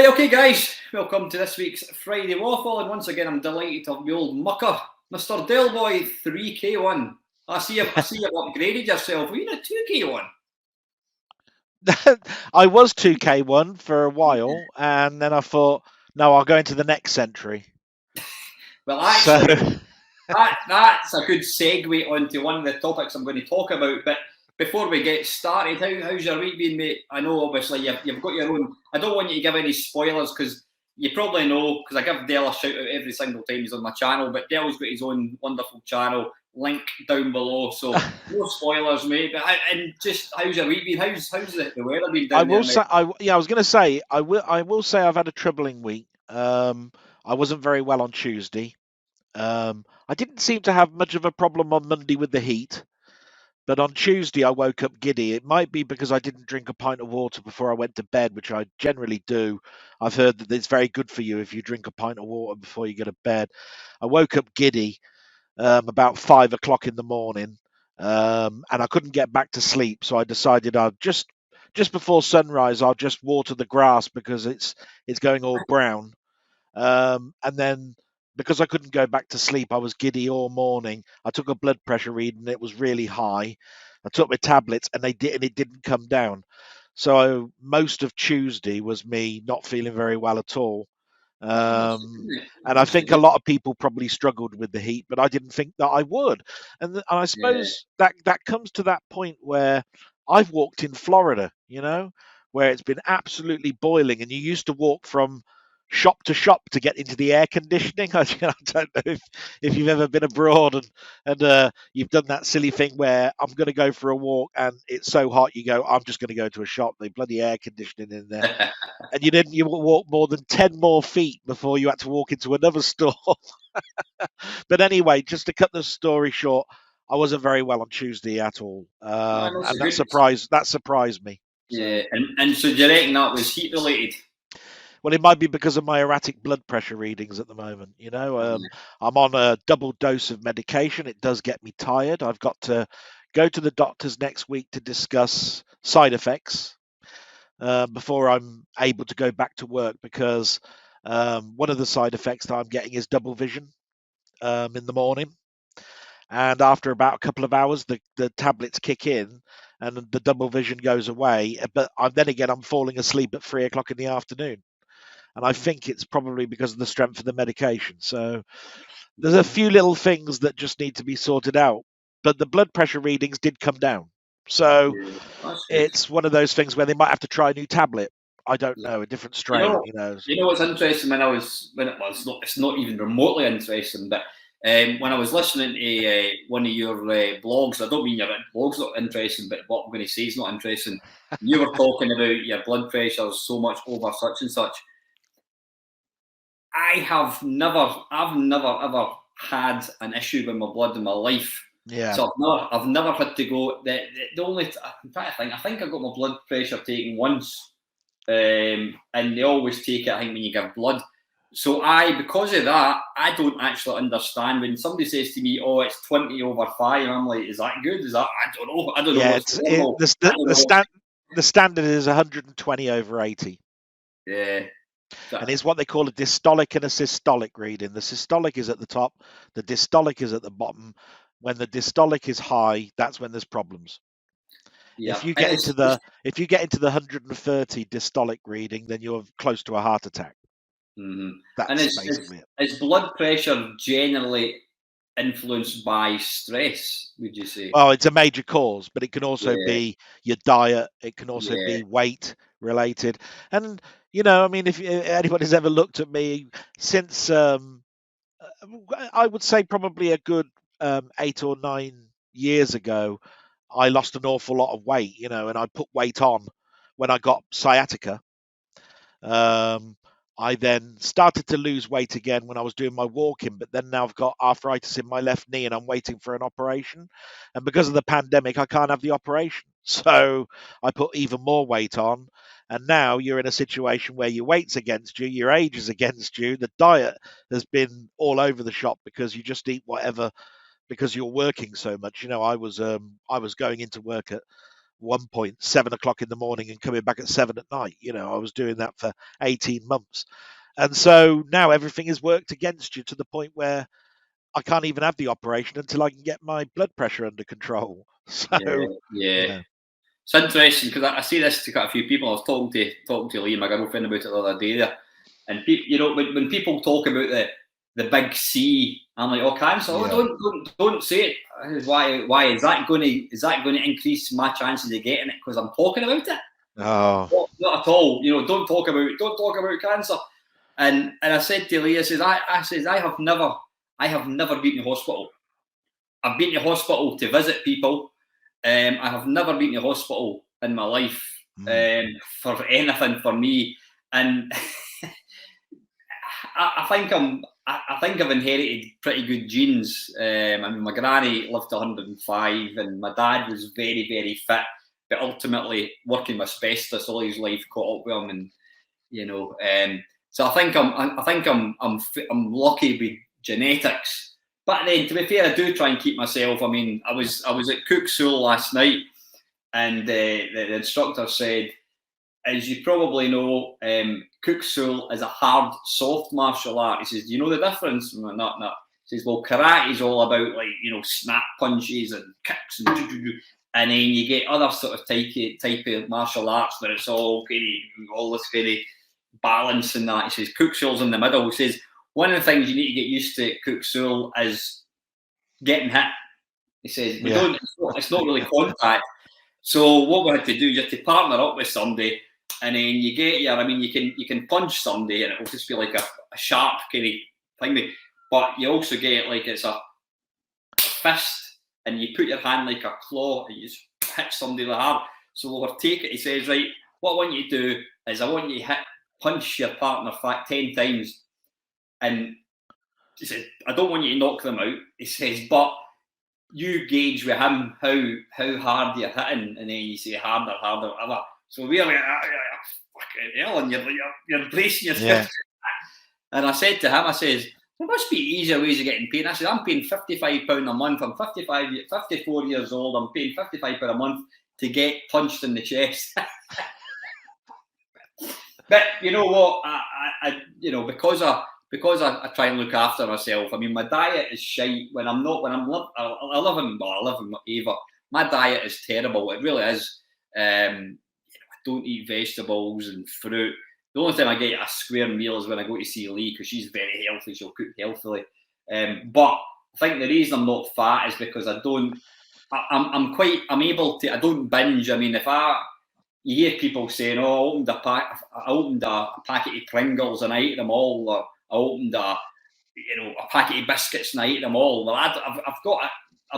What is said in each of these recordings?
Right, okay, guys, welcome to this week's Friday Waffle, and once again, I'm delighted to have my old mucker, Mr. Delboy, 3K1. I see you've upgraded yourself. Are you in a 2K1? I was 2K1 for a while, and then I thought, no, I'll go into the next century. Well, So actually, that's a good segue onto one of the topics I'm going to talk about. But before we get started, how's your week been, mate? I know, obviously, you've got your own. I don't want you to give any spoilers because you probably know, because I give Dale a shout out every single time he's on my channel. But Dale's got his own wonderful channel, link down below. So no spoilers, mate. But and just how's your week been? How's the weather been I down there, will mate? say, I was going to say, I will say I've had a troubling week. I wasn't very well on Tuesday. I didn't seem to have much of a problem on Monday with the heat, but on Tuesday I woke up giddy. It might be because I didn't drink a pint of water before I went to bed, which I generally do. I've heard that it's very good for you if you drink a pint of water before you go to bed. I woke up giddy about 5 o'clock in the morning, and I couldn't get back to sleep. So I decided I'd just before sunrise I'll just water the grass because it's going all brown. And then because I couldn't go back to sleep, I was giddy all morning. I took a blood pressure reading; it was really high. I took my tablets, and it didn't come down. So most of Tuesday was me not feeling very well at all. Oh, must be Um, good, mate. and I Must be think a good. lot of people probably struggled with the heat, but I didn't think that I would. And I Yeah. suppose that comes to that point where I've walked in Florida, where it's been absolutely boiling, and you used to walk from shop to shop to get into the air conditioning. I don't know if you've ever been abroad and you've done that silly thing where I'm going to go for a walk and it's so hot you go, I'm just going to go to a shop. They bloody air conditioning in there, and you walk more than 10 more feet before you had to walk into another store. But anyway, just to cut the story short, I wasn't very well on Tuesday at all, Oh, must and be that good. surprised me. So, Yeah, and so do you reckon that was heat related? well, it might be because of my erratic blood pressure readings at the moment. I'm on a double dose of medication. It does get me tired. I've got to go to the doctors next week to discuss side effects before I'm able to go back to work because one of the side effects that I'm getting is double vision in the morning. And after about a couple of hours, the tablets kick in and the double vision goes away. But then again, I'm falling asleep at 3 o'clock in the afternoon. And I think it's probably because of the strength of the medication. So there's a few little things that just need to be sorted out. But the blood pressure readings did come down. So Yeah, that's good. it's one of those things where they might have to try a new tablet. I don't Yeah. know, a different You strain, know, you know. you know what's interesting when it was not it's not even remotely interesting, but when I was listening to one of your blogs, I don't mean your blog's not interesting, but what I'm going to say is not interesting. You were talking about your blood pressure so much over such and such. I've never ever had an issue with my blood in my life. Yeah. So I've never had to go. The only, I'm trying to think. I think I got my blood pressure taken once, and they always take it. I think when you give blood. So because of that, I don't actually understand when somebody says to me, "Oh, it's 20/5." And I'm like, "Is that good? Is that? I don't know. I don't know Yeah, what's normal. I don't know what's the standard is 120/80. yeah." And it's what they call a dystolic and a systolic reading. The systolic is at the top, the dystolic is at the bottom. When the dystolic is high, that's when there's problems. Yeah, If you and get into the 130 dystolic reading, then you're close to a heart attack. mm-hmm. And That's basically it. is blood pressure generally influenced by stress? Would you say? Well, it's a major cause, but it can also Yeah, be your diet. It can also yeah, be weight related. And I mean, if anybody's ever looked at me since I would say probably a good 8 or 9 years ago, I lost an awful lot of weight, and I put weight on when I got sciatica. Um, I then started to lose weight again when I was doing my walking, but then now I've got arthritis in my left knee and I'm waiting for an operation. And because of the pandemic, I can't have the operation. So I put even more weight on. And now you're in a situation where your weight's against you, your age is against you, the diet has been all over the shop because you just eat whatever because you're working so much. I was going into work at one point 7 o'clock in the morning and coming back at 7 at night. I was doing that for 18 months. And so now everything is worked against you to the point where I can't even have the operation until I can get my blood pressure under control. So, yeah. It's interesting because I see this to quite a few people. I was talking to Lee, my girlfriend, about it the other day there, and people, when people talk about the big C, I'm like, oh, cancer. Oh, don't say it. Why is that going to increase my chances of getting it because I'm talking about it? Oh, not at all. Don't talk about cancer. And I said to Lee, I have never been to hospital. I've been to hospital to visit people. I have never been to hospital in my life for anything for me, and I think I've inherited pretty good genes. I mean, my granny lived to 105, and my dad was very, very fit, but ultimately working with asbestos all his life caught up with him, and so I think I'm lucky with genetics. But then, to be fair, I do try and keep myself. I mean, I was at Cook School last night, and the instructor said, as you probably know, Cook School is a hard, soft martial art. He says, do you know the difference? Not. He says, well, karate is all about snap punches and kicks and then you get other sort of type of martial arts where it's all this kind of balance and that. He says, Cook School's in the middle. He says, one of the things you need to get used to at Cook School is getting hit. He says, it's not really contact. So what we had to do is you have to partner up with somebody, and then you can punch somebody and it'll just be like a sharp kind of thing. But you also get it's a fist, and you put your hand like a claw and you just hit somebody really hard. So we'll take it. He says, right, what I want you to do is I want you to punch your partner 10 times. And he said, I don't want you to knock them out. He says, but you gauge with him how hard you're hitting, and then you say harder, whatever. So we're like, fucking hell, and you're bracing yourself. Yeah. And I said to him, I says, there must be easier ways of getting paid. I said, I'm paying £55 a month. I'm 54 years old. I'm paying £55 a month to get punched in the chest. But you know what? Because I try and look after myself. I mean, my diet is shite. I live in Ava. My diet is terrible. It really is. I don't eat vegetables and fruit. The only time I get a square meal is when I go to see Lee, because she's very healthy. She'll cook healthily. But I think the reason I'm not fat is because I don't binge. I mean, you hear people saying, "Oh, I opened a packet of Pringles and I ate them all," or "I opened a packet of biscuits and I ate them all." Well, I've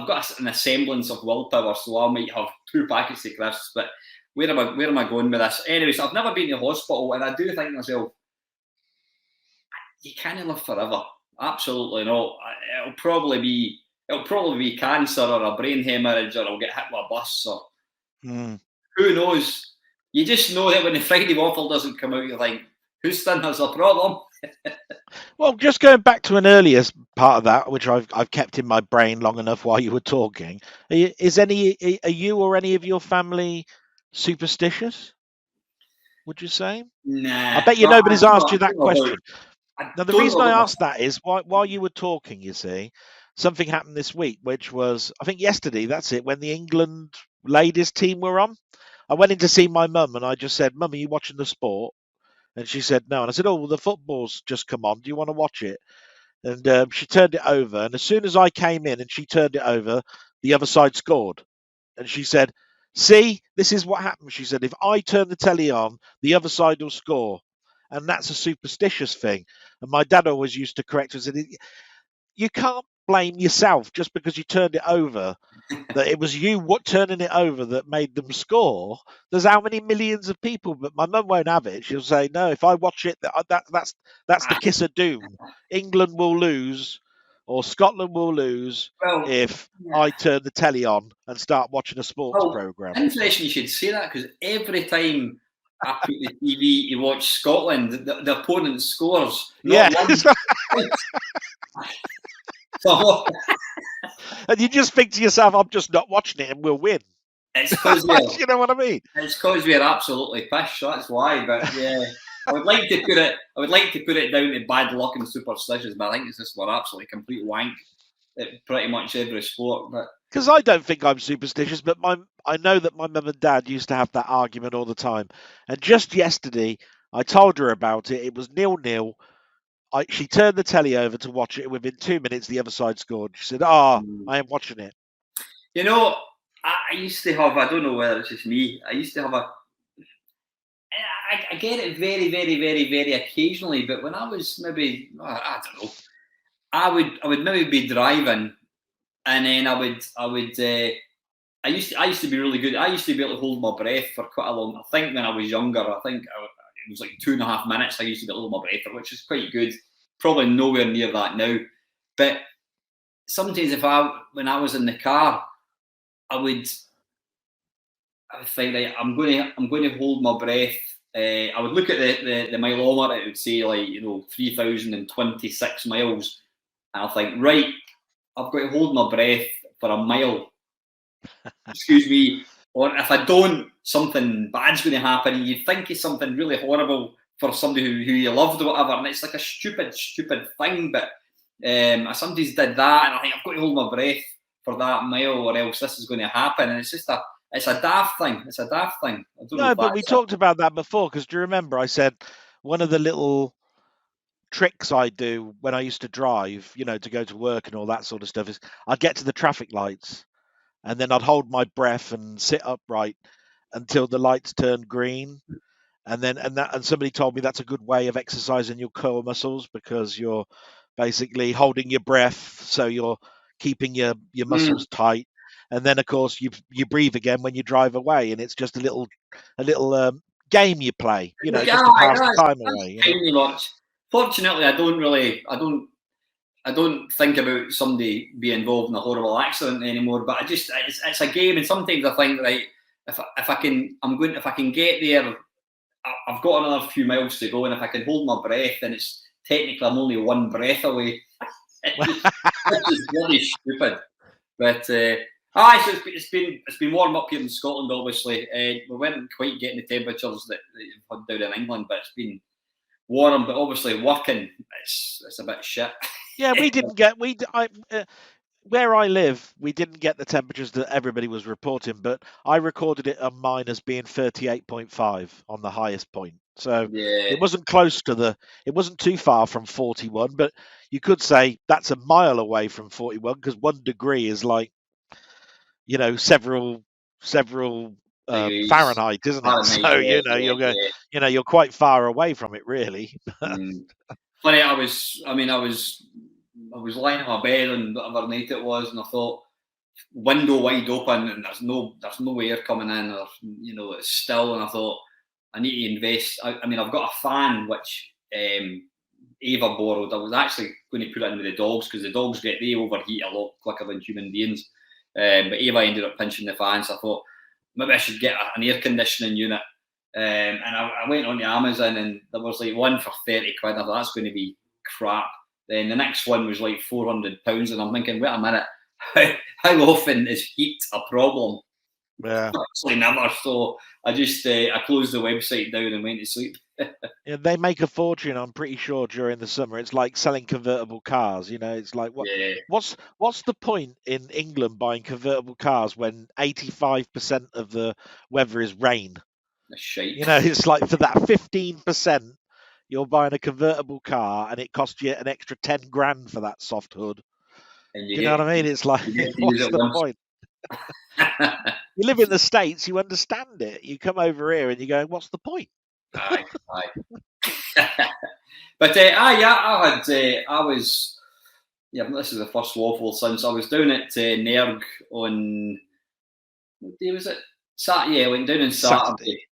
got an semblance of willpower, so I might have 2 packets of crisps. But where am I going with this? Anyway, so I've never been to hospital, and I do think to myself, you can't live forever. Absolutely not. It'll probably be cancer or a brain hemorrhage, or I'll get hit with a bus, or who knows. You just know that when the Friday Waffle doesn't come out, you think, Houston has a problem. Well, just going back to an earlier part of that, which I've kept in my brain long enough while you were talking, are you or any of your family superstitious? Would you say? Nah. I bet nobody's asked you that question. Now, the reason I asked that is while you were talking, you see, something happened this week, which was, I think yesterday, that's it, when the England ladies team were on. I went in to see my mum and I just said, "Mum, are you watching the sport?" And she said, "No." And I said, "Oh, well, the football's just come on. Do you want to watch it?" And she turned it over. And as soon as I came in and she turned it over, the other side scored. And she said, "See, this is what happens." She said, "If I turn the telly on, the other side will score." And that's a superstitious thing. And my dad always used to correct us. And you can't blame yourself just because you turned it over, that it was you turning it over that made them score. There's how many millions of people, but my mum won't have it. She'll say, "No, if I watch it, that's the kiss of doom. England will lose or Scotland will lose if I turn the telly on and start watching a sports programme." Interesting you should say that, because every time I put the TV to watch Scotland, the opponent scores. Yeah. So, and you just think to yourself, "I'm just not watching it and we'll win." It's because we're You know what I mean? it's because we're absolutely pissed. So that's why. But yeah, I would like to put it. I would like to put it down to bad luck and superstitions, but I think it's just we're absolutely complete wank at pretty much every sport. But Because I don't think I'm superstitious, but I know that my mum and dad used to have that argument all the time. And just yesterday, I told her about it. It was 0-0. She turned the telly over to watch it, and within 2 minutes, the other side scored. She said, I am watching it. you know, I used to have. I don't know whether it's just me. I used to have a. I get it very, very, very, very occasionally, but when I was maybe, I don't know, I would maybe be driving, and then I used to be really good. I used to be able to hold my breath for quite a long. I think when I was younger, it was like 2.5 minutes. I used to be able to hold my breath for, which is quite good. Probably nowhere near that now, but sometimes when I was in the car, I would think like I'm going to hold my breath. I would look at the mileometer. It would say 3,026 miles, and I'll think, right, I've got to hold my breath for a mile. Excuse me. Or if I don't, something bad's going to happen, and you think it's something really horrible for somebody who you loved or whatever, and it's like a stupid thing. But I sometimes did that, and I think I've got to hold my breath for that mile, or else this is going to happen, and it's a daft thing. It's a daft thing. I don't know No, if but we that's talked about that before. Because do you remember I said one of the little tricks I do when I used to drive, to go to work and all that sort of stuff is I'd get to the traffic lights and then I'd hold my breath and sit upright until the lights turned green. And somebody told me that's a good way of exercising your core muscles because you're basically holding your breath, so you're keeping your muscles tight. And then of course you breathe again when you drive away, and it's just a little game you play, just to pass the time away. tiny much. Fortunately, I don't think about somebody being involved in a horrible accident anymore. But it's a game, and sometimes I think, right, if I can get there, I've got another few miles to go, and if I can hold my breath, then it's technically I'm only one breath away, which is really stupid. But so it's been warm up here in Scotland. Obviously, we weren't quite getting the temperatures that you've had down in England, but it's been warm. But obviously, working it's a bit shit. Yeah, we didn't get where I live, we didn't get the temperatures that everybody was reporting, but I recorded it on mine as being 38.5 on the highest point. So Yeah, it wasn't it wasn't too far from 41, but you could say that's a mile away from 41 because 1 degree is like, several degrees. Fahrenheit, isn't it? Fahrenheit, So, yeah, you'll go, yeah, you're quite far away from it, really. yeah. Funny, I was lying in my bed on whatever night it was, and I thought, window wide open, and there's no air coming in, or it's still, and I thought I need to invest. I mean, I've got a fan which Ava borrowed. I was actually going to put it in with the dogs because the dogs they overheat a lot quicker than human beings. But Ava ended up pinching the fan, so I thought maybe I should get an air conditioning unit. And I went on to Amazon, and there was like one for 30 quid. I thought that's going to be crap. Then the next one was like £400, and I'm thinking, wait a minute, how often is heat a problem? Yeah. Actually, never. So I just I closed the website down and went to sleep. Yeah, they make a fortune, I'm pretty sure, during the summer. It's like selling convertible cars. It's like Yeah, what's the point in England buying convertible cars when 85% of the weather is rain? that's shite. It's like for that 15%, you're buying a convertible car and it costs you an extra 10 grand for that soft hood. And Do you know what I mean? It's like, you get to use what's it the once. point? You live in the States, you understand it. You come over here and you go, what's the point? Aye, aye. But yeah, I was this is the first waffle since I was down at Nerg on what day was it? Saturday. I went down on Saturday.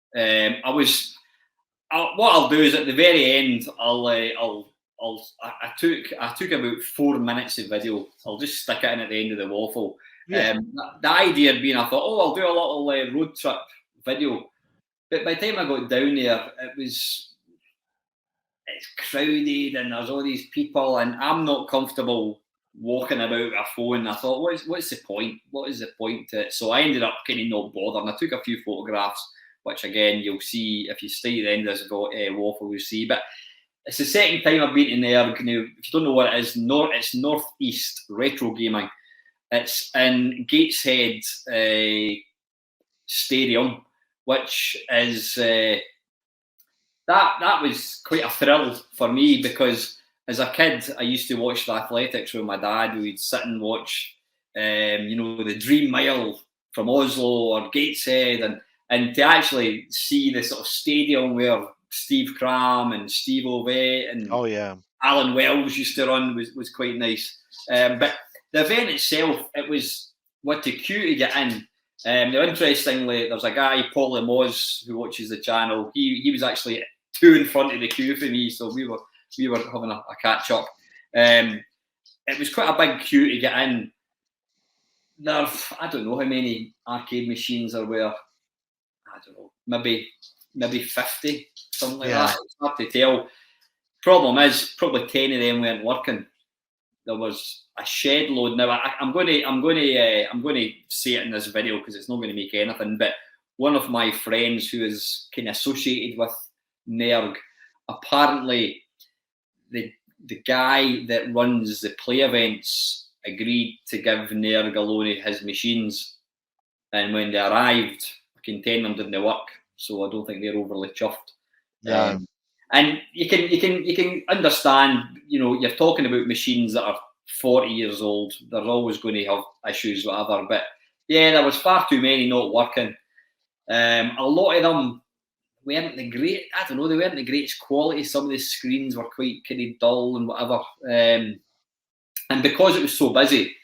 What I'll do is at the very end, I took about 4 minutes of video. I'll just stick it in at the end of the waffle. Yeah. The idea being, I thought, I'll do a little road trip video. But by the time I got down there, it's crowded and there's all these people, and I'm not comfortable walking about with a phone. I thought, what's the point? What is the point to it? So I ended up kind of not bothering. I took a few photographs, which again you'll see if you stay at the end of this waffle, you'll see. But it's the second time I've been in there. If you don't know what it is, it's Northeast Retro Gaming. It's in Gateshead Stadium, which is that was quite a thrill for me, because as a kid I used to watch the athletics with my dad. We'd sit and watch, the Dream Mile from Oslo or Gateshead, and to actually see the sort of stadium where Steve Cram and Steve Ovett and Alan Wells used to run was quite nice. But the event itself, it was what a queue to get in. Interestingly, there's a guy, Paul Lemos, who watches the channel. He was actually 2 in front of the queue for me, so we were having a catch up. It was quite a big queue to get in. I don't know how many arcade machines there were. I don't know, maybe 50, something like that. It's hard to tell. Problem is, probably 10 of them weren't working. There was a shed load. Now I'm going to say it in this video because it's not going to make anything. But one of my friends who is kind of associated with Nerg, apparently the guy that runs the play events agreed to give Nerg a loan of his machines, and when they arrived, I can tell them didn't work. So I don't think they're overly chuffed. No. And you can understand, you're talking about machines that are 40 years old. They're always going to have issues, whatever. But yeah, there was far too many not working. A lot of them weren't the great. I don't know. They weren't the greatest quality. Some of the screens were quite kind of dull and whatever. And because it was so busy,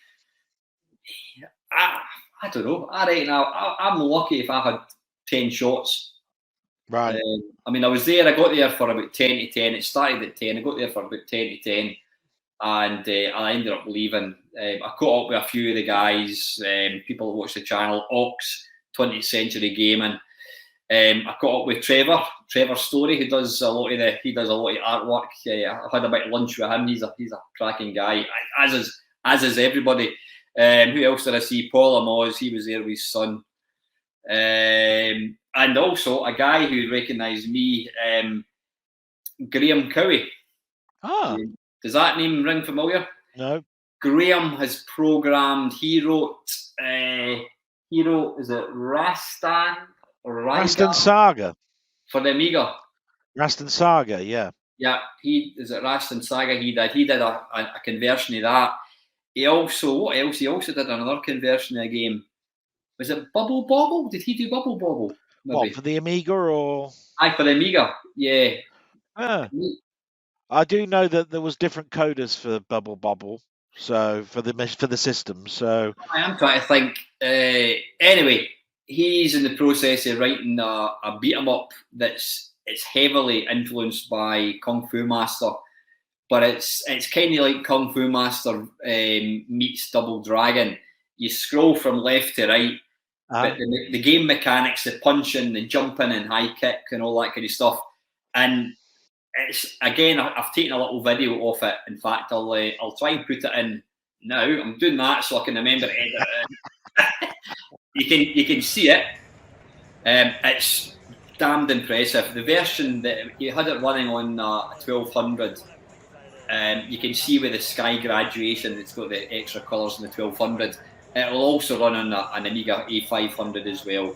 I don't know. I reckon I'm lucky if I had 10 shots. Right. I mean, I was there. I got there for about 10 to 10. It started at 10. I got there for about 10 to 10, and I ended up leaving. I caught up with a few of the guys, people that watch the channel, Ox, 20th Century Gaming. I caught up with Trevor Story, who does a lot of artwork. I had a bit of lunch with him. He's a cracking guy, as is everybody. Who else did I see? Paul Amos, he was there with his son. And also a guy who recognised me, Graham Cowie. Does that name ring familiar? No. Graham has programmed. He wrote, is it Rastan or Rastan Saga for the Amiga? Rastan Saga, yeah. Yeah, is it Rastan Saga? He did a conversion of that. He also did another conversion of a game. Was it Bubble Bobble? Did he do Bubble Bobble? Maybe. What, for the Amiga or? Aye, for the Amiga, yeah. I do know that there was different coders for Bubble Bobble, so for the system. So I am trying to think. Anyway, he's in the process of writing a beat 'em up it's heavily influenced by Kung Fu Master, but it's kind of like Kung Fu Master meets Double Dragon. You scroll from left to right. But the game mechanics, the punching, the jumping and high kick and all that kind of stuff. And it's, again, I've taken a little video of it. In fact, I'll try and put it in now. I'm doing that so I can remember to edit it in. You can see it. It's damned impressive. The version that he had it running on 1200, you can see with the Sky Graduation, it's got the extra colours in the 1200. It'll also run on an Amiga A500 as well.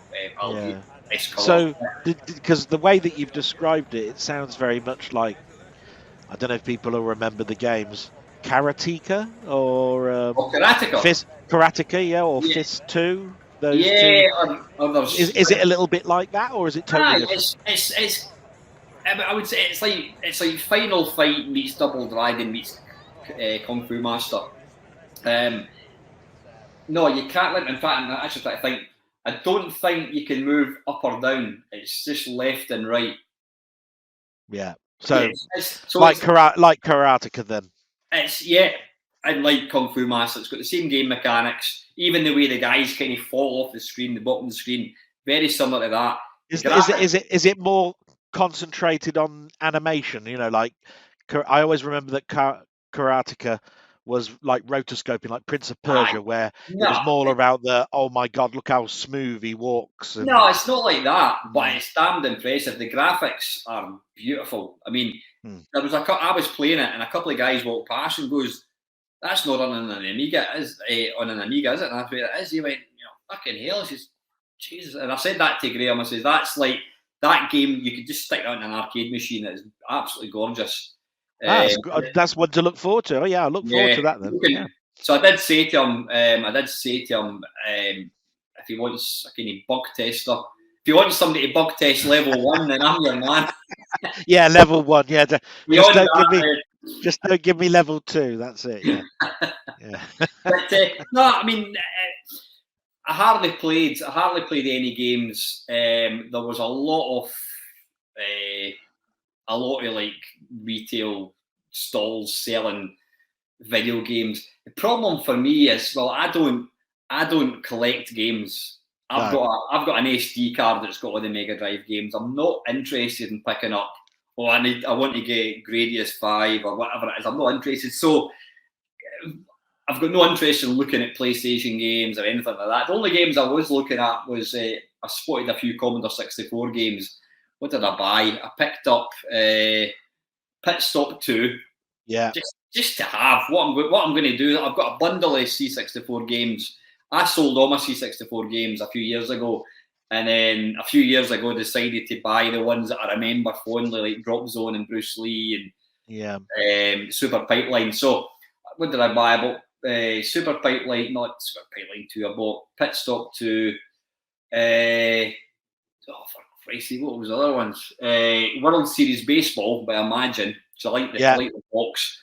So, because the way that you've described it, it sounds very much like, I don't know if people will remember the games, Karateka or Karateka. Karateka, yeah, or Fist 2. Those two. Is it a little bit like that, or is it totally different? It's I would say it's like Final Fight meets Double Dragon meets Kung Fu Master. No, you can't. In fact, I actually think I don't think you can move up or down. It's just left and right. Yeah. So like Karateka then. And like Kung Fu Master, it's got the same game mechanics. Even the way the guys kind of fall off the screen, the bottom of the screen, very similar to that. Is it more concentrated on animation? Like I always remember that Karateka was like rotoscoping, like Prince of Persia, where it was No, more about the, oh my God, look how smooth he walks. And, no, it's not like that, but it's damned impressive. The graphics are beautiful. I mean, there was I was playing it, and a couple of guys walked past and goes, "That's not on an Amiga, is on an Amiga, is it?" And I thought, "It is." He went, "Fucking hell!" He says, "Jesus!" And I said that to Graham. I says, "That's like that game. You could just stick that on an arcade machine. It's absolutely gorgeous." That's one to look forward to. Oh yeah, I look forward to that then. Yeah. So I did say to him, if he wants a kind of bug tester, if he wants somebody to bug test level 1, then I'm your man. Yeah, level 1. Yeah, Just don't give me level 2. That's it. Yeah, yeah. But no, I mean, I hardly played any games. There was a lot of like retail stalls selling video games. The problem for me is, well, I don't collect games. I've got an SD card that's got all the Mega Drive games. I'm not interested in picking up. Oh, I want to get Gradius 5 or whatever it is. I'm not interested. So I've got no interest in looking at PlayStation games or anything like that. The only games I was looking at was I spotted a few Commodore 64 games. What did I buy? I picked up Pit Stop 2. Yeah. Just to have what I'm going to do. I've got a bundle of C64 games. I sold all my C64 games a few years ago, and then a few years ago decided to buy the ones that I remember fondly, like Drop Zone and Bruce Lee and Super Pipeline. So what did I buy? I bought Super Pipeline, not Super Pipeline 2. I bought Pit Stop 2. For Christ's sake, what was the other ones? World Series Baseball by Imagine. So I like the box.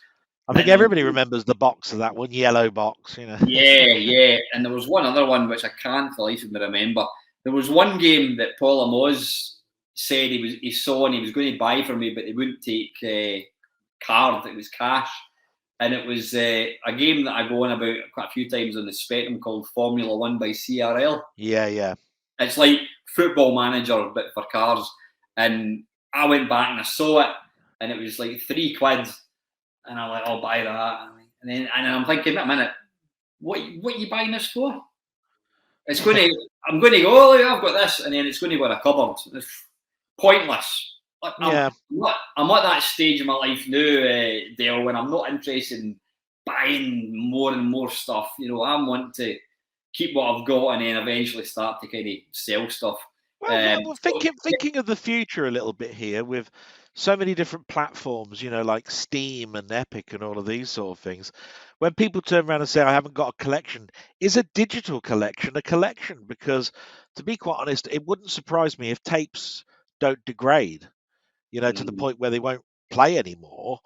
I think everybody remembers the box of that one, yellow box, you know. Yeah. And there was one other one which I can't for the life of me remember. There was one game that Paul Amos said he saw and he was going to buy for me, but he wouldn't take card. It was cash, and it was a game that I go on about quite a few times on the Spectrum called Formula One by CRL. Yeah. It's like Football Manager but for cars, and I went back and I saw it, and it was like £3. And I'm like, I'll buy that. And then I'm thinking, wait a minute, what are you buying this for? I'm going to go, oh, I've got this, and then it's going to go in a cupboard. It's pointless. I'm at that stage in my life now, Dale, when I'm not interested in buying more and more stuff. I want to keep what I've got and then eventually start to kind of sell stuff. Well, thinking of the future a little bit here with so many different platforms, like Steam and Epic and all of these sort of things. When people turn around and say, I haven't got a collection, is a digital collection a collection? Because to be quite honest, it wouldn't surprise me if tapes don't degrade, to the point where they won't play anymore.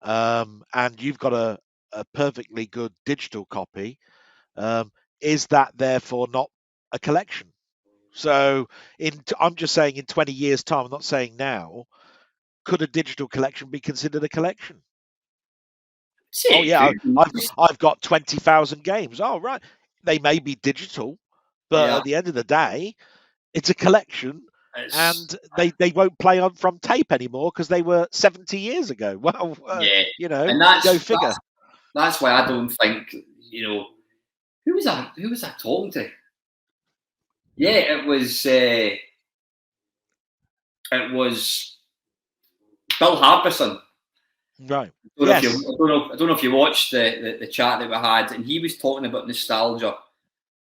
And you've got a perfectly good digital copy. Is that therefore not a collection? So I'm just saying in 20 years' time, I'm not saying now, could a digital collection be considered a collection? Oh, yeah, I've got 20,000 games. Oh, right. They may be digital, but at the end of the day, it's a collection, and they won't play on from tape anymore because they were 70 years ago. Well, and go figure. That's why I don't think, who was I talking to? Yeah, it was Bill Harbison. Right. I don't know if you watched the chat that we had, and he was talking about nostalgia.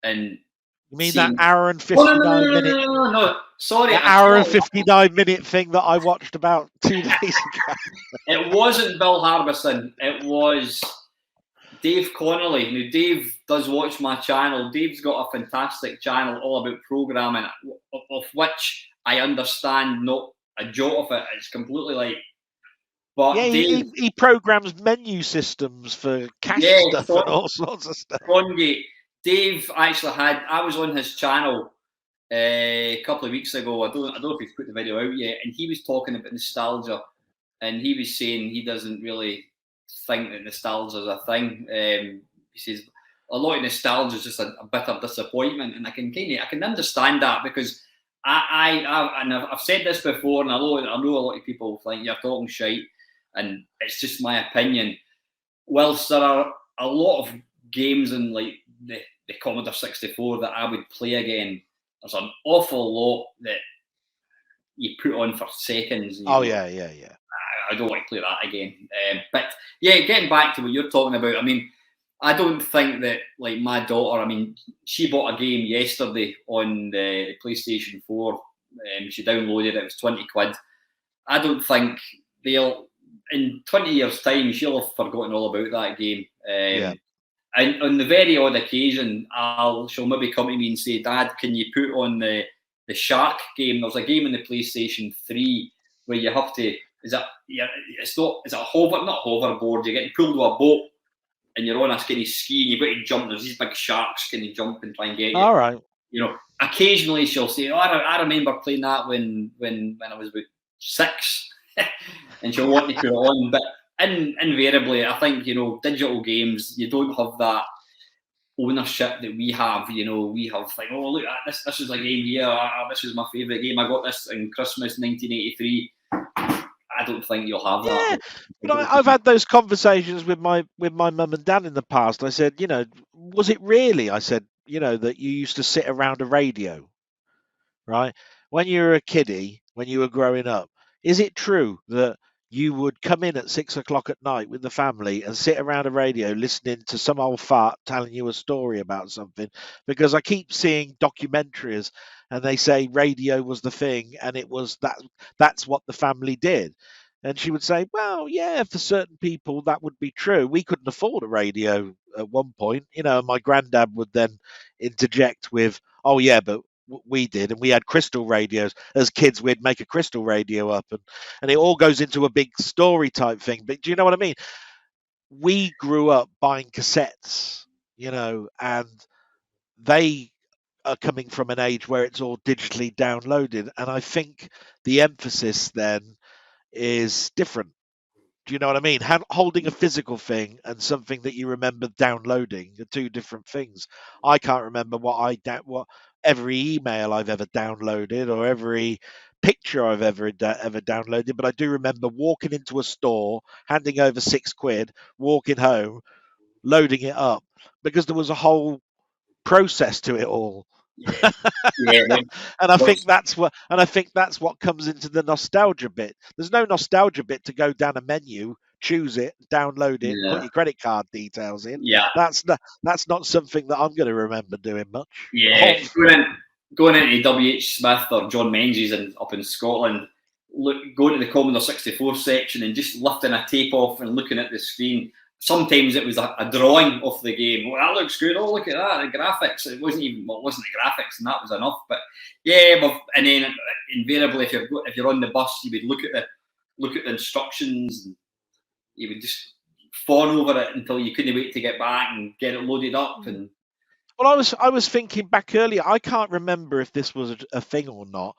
And you mean that hour and 59 minute? No, sorry. That hour and 59 minute thing that I watched about 2 days ago. It wasn't Bill Harbison. It was Dave Connolly. Now, Dave does watch my channel. Dave's got a fantastic channel all about programming, of which I understand not a jot of it. It's completely like. But yeah, Dave, he programs menu systems for cash stuff and all sorts of stuff. Dave actually I was on his channel a couple of weeks ago. I don't know if he's put the video out yet, and he was talking about nostalgia, and he was saying he doesn't really think that nostalgia is a thing. He says a lot of nostalgia is just a bit of disappointment, and I can understand that, because I've said this before, and I know a lot of people think you're talking shite, and it's just my opinion. Whilst there are a lot of games in like the Commodore 64 that I would play again. There's an awful lot that you put on for seconds, and you Oh go, yeah. I don't want to play that again. But yeah, getting back to what you're talking about, I mean, I don't think that like my daughter. I mean, she bought a game yesterday on the PlayStation 4. She downloaded it. It was 20 quid. I don't think they'll in 20 years' time she'll have forgotten all about that game. Yeah. And on the very odd occasion, she'll maybe come to me and say, "Dad, can you put on the shark game?" There's a game on the PlayStation 3 where you have to. Is that yeah? It's not. Is it a hover? Not hoverboard. You're getting pulled to a boat and you're on a skinny ski and you've got to jump. There's these big sharks. Can you jump and try and get you? All right. You know, occasionally she'll say, "Oh, I remember playing that when I was about 6," and she'll want to put it on. But invariably, I think digital games, you don't have that ownership that we have. We have like, oh look, this is a game here. This is my favourite game. I got this in Christmas 1983. I don't think you'll have that. Yeah, but I've had those conversations with my mum and dad in the past. I said, was it really? I said, that you used to sit around a radio, right? When you were a kiddie, when you were growing up, is it true that you would come in at 6 o'clock at night with the family and sit around a radio listening to some old fart telling you a story about something? Because I keep seeing documentaries and they say radio was the thing and it was that's what the family did. And she would say, well, yeah, for certain people that would be true. We couldn't afford a radio at one point, and my granddad would then interject with, oh, yeah, but we did, and we had crystal radios. As kids, we'd make a crystal radio up, and it all goes into a big story type thing. But do you know what I mean? We grew up buying cassettes, and they are coming from an age where it's all digitally downloaded. And I think the emphasis then is different. Do you know what I mean? Holding a physical thing and something that you remember downloading are two different things. I can't remember what every email I've ever downloaded or every picture I've ever downloaded, but I do remember walking into a store, handing over £6, walking home, loading it up, because there was a whole process to it all. Yeah, yeah. and I think that's what comes into the nostalgia bit. There's no nostalgia bit to go down a menu, choose it, download it, put your credit card details in. Yeah, That's not something that I'm going to remember doing much. Yeah, going into WH Smith or John Menzies up in Scotland, going to the Commodore 64 section and just lifting a tape off and looking at the screen. Sometimes it was a drawing of the game. Well, that looks good. Oh, look at that, the graphics. It wasn't the graphics, and that was enough. But yeah, and then invariably, if you're on the bus, you would look at the instructions, and you would just fawn over it until you couldn't wait to get back and get it loaded up. And well, I was thinking back earlier. I can't remember if this was a thing or not,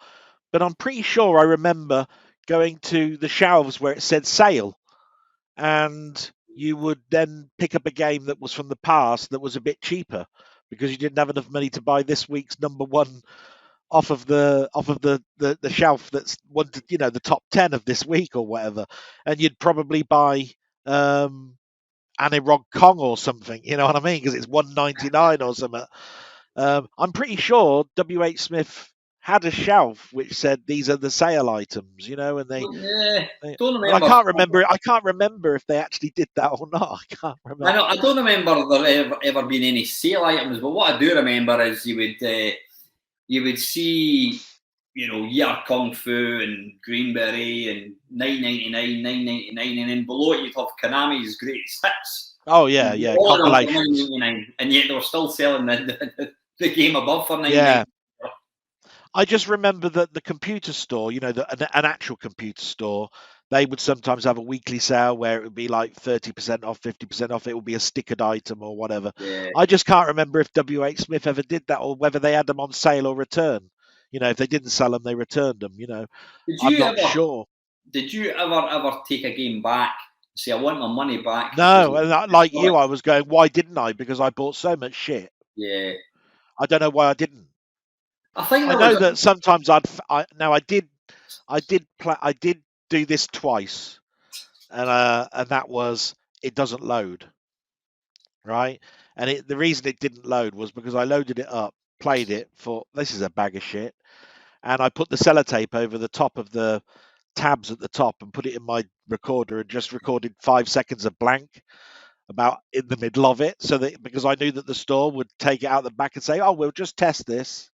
but I'm pretty sure I remember going to the shelves where it said sale, and you would then pick up a game that was from the past that was a bit cheaper because you didn't have enough money to buy this week's number one off of the shelf that's wanted, the top 10 of this week or whatever, and you'd probably buy Anirog Kong or something, you know what I mean? Because it's $1.99 or something. I'm pretty sure WH Smith had a shelf which said these are the sale items, and don't remember. I can't remember if they actually did that or not. I can't remember. I don't remember there ever being any sale items, but what I do remember is you would see, Year Kung Fu and Greenberry and $9.99, and then below it you'd have Konami's greatest hits. Oh yeah, compilations. And yet they were still selling the game above for $9.99. Yeah. I just remember that the computer store, an actual computer store, they would sometimes have a weekly sale where it would be like 30% off, 50% off. It would be a stickered item or whatever. Yeah. I just can't remember if WH Smith ever did that or whether they had them on sale or return. If they didn't sell them, they returned them. I'm not sure. Did you ever take a game back? Say, I want my money back. No, and like you, I was going, why didn't I? Because I bought so much shit. Yeah. I don't know why I didn't. I know that sometimes I did do this twice, and that was it doesn't load. right? And the reason it didn't load was because I loaded it up, played it, thought this is a bag of shit, and I put the sellotape over the top of the tabs at the top and put it in my recorder and just recorded 5 seconds of blank about in the middle of it, so that because I knew that the store would take it out the back and say, "Oh, we'll just test this,"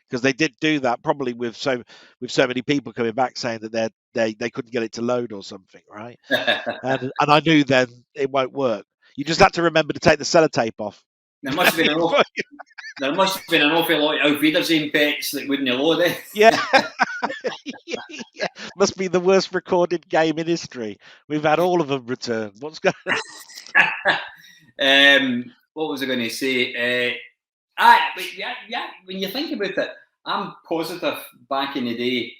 because they did do that probably with so many people coming back saying that they couldn't get it to load or something, right? And I knew then it won't work. You just had to remember to take the sellotape off. There must have been an awful lot of Wiedersehen pets that wouldn't have loaded. Yeah. Yeah. Must be the worst recorded game in history. We've had all of them return. What's going on? What was I going to say? But yeah, when you think about it, I'm positive back in the day,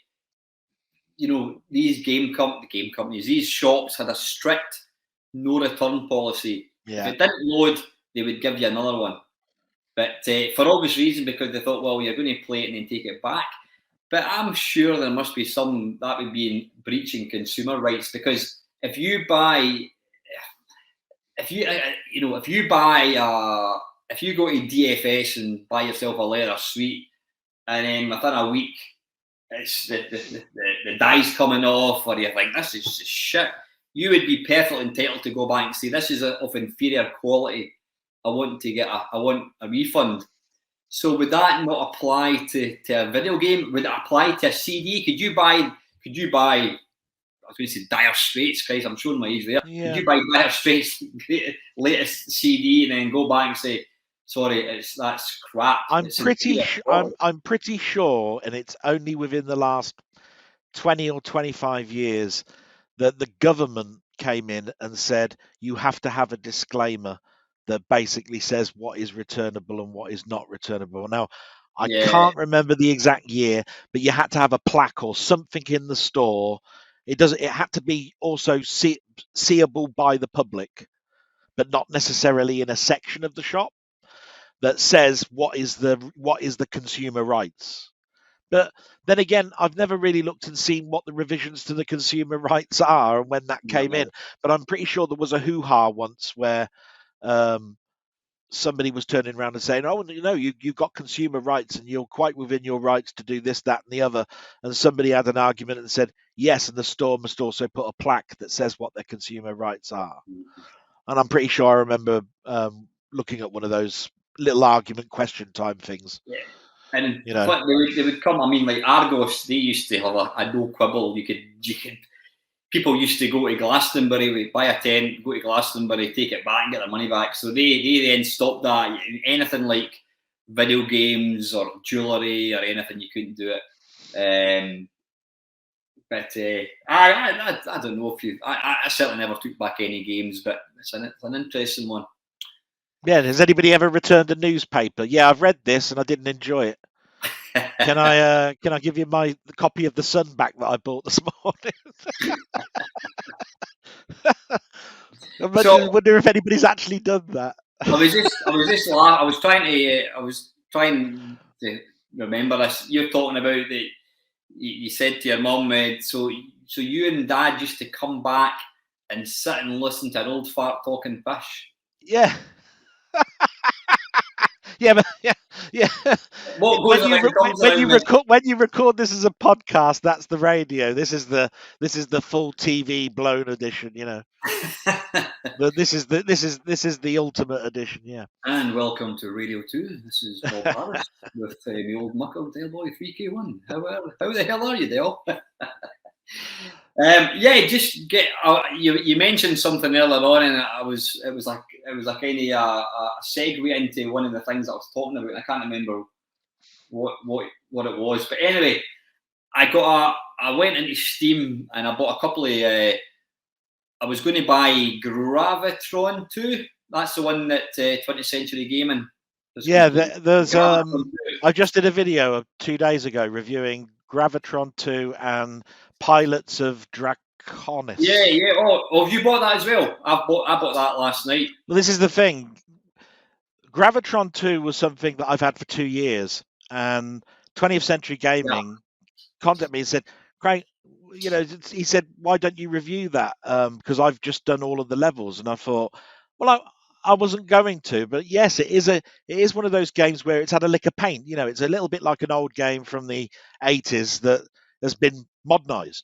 these game companies, these shops had a strict no return policy. Yeah. If it didn't load, they would give you another one. But for obvious reason, because they thought, well, you're going to play it and then take it back. But I'm sure there must be some that would be breaching consumer rights, because if you go to DFS and buy yourself a leather suite, and then within a week it's the die's coming off, or you think this is just shit, you would be perfectly entitled to go back and say this is of inferior quality. I want a refund. So would that not apply to a video game? Would it apply to a CD? Could you buy? I was going to say Dire Straits. Christ, I'm showing my age there. Yeah. Could you buy Dire Straits' latest CD and then go back and say, "Sorry, that's crap"? I'm pretty sure, and it's only within the last 20 or 25 years that the government came in and said you have to have a disclaimer that basically says what is returnable and what is not returnable. Now, I can't remember the exact year, but you had to have a plaque or something in the store. It had to be also seeable by the public, but not necessarily in a section of the shop that says what is the consumer rights. But then again, I've never really looked and seen what the revisions to the consumer rights are and when that came in. But I'm pretty sure there was a hoo-ha once where somebody was turning around and saying, "Oh, you've got consumer rights and you're quite within your rights to do this, that, and the other." And somebody had an argument and said, "Yes, and the store must also put a plaque that says what their consumer rights are." And I'm pretty sure I remember looking at one of those little argument question time things. Yeah. And they would come. I mean, like Argos, they used to have a no quibble. You could. People used to go to Glastonbury, buy a tent, go to Glastonbury, take it back and get their money back. So they then stopped that. Anything like video games or jewellery or anything, you couldn't do it. But I don't know if you. I certainly never took back any games, but it's an interesting one. Yeah, has anybody ever returned a newspaper? Yeah, I've read this and I didn't enjoy it. Can I give you the copy of the Sun back that I bought this morning? I wonder if anybody's actually done that. I was trying to remember this. You're talking about that. You said to your mum, so you and Dad used to come back and sit and listen to an old fart talking fish. Yeah. Yeah. When you record this as a podcast, that's the radio. This is the full TV blown edition. But this is the ultimate edition. Yeah. And welcome to Radio 2. This is Bob Harris with the old muckle Delboy 3K1. How the hell are you, Del? Just get. You mentioned something earlier on, and it was a kind of a segue into one of the things I was talking about. I can't remember what it was, but anyway, I went into Steam and I bought a couple of. I was going to buy Gravitron 2. That's the one that 20th Century Gaming. Yeah, there's. I just did a video 2 days ago reviewing Gravitron 2 and Pilots of Draconis. Yeah. Oh, have you bought that as well? I bought that last night. Well, this is the thing. Gravitron 2 was something that I've had for 2 years, and 20th Century Gaming contacted me and said, "Craig, he said, why don't you review that? Because I've just done all of the levels." And I thought, well, I wasn't going to, but yes, it is one of those games where it's had a lick of paint. You know, it's a little bit like an old game from the 80s that has been modernized.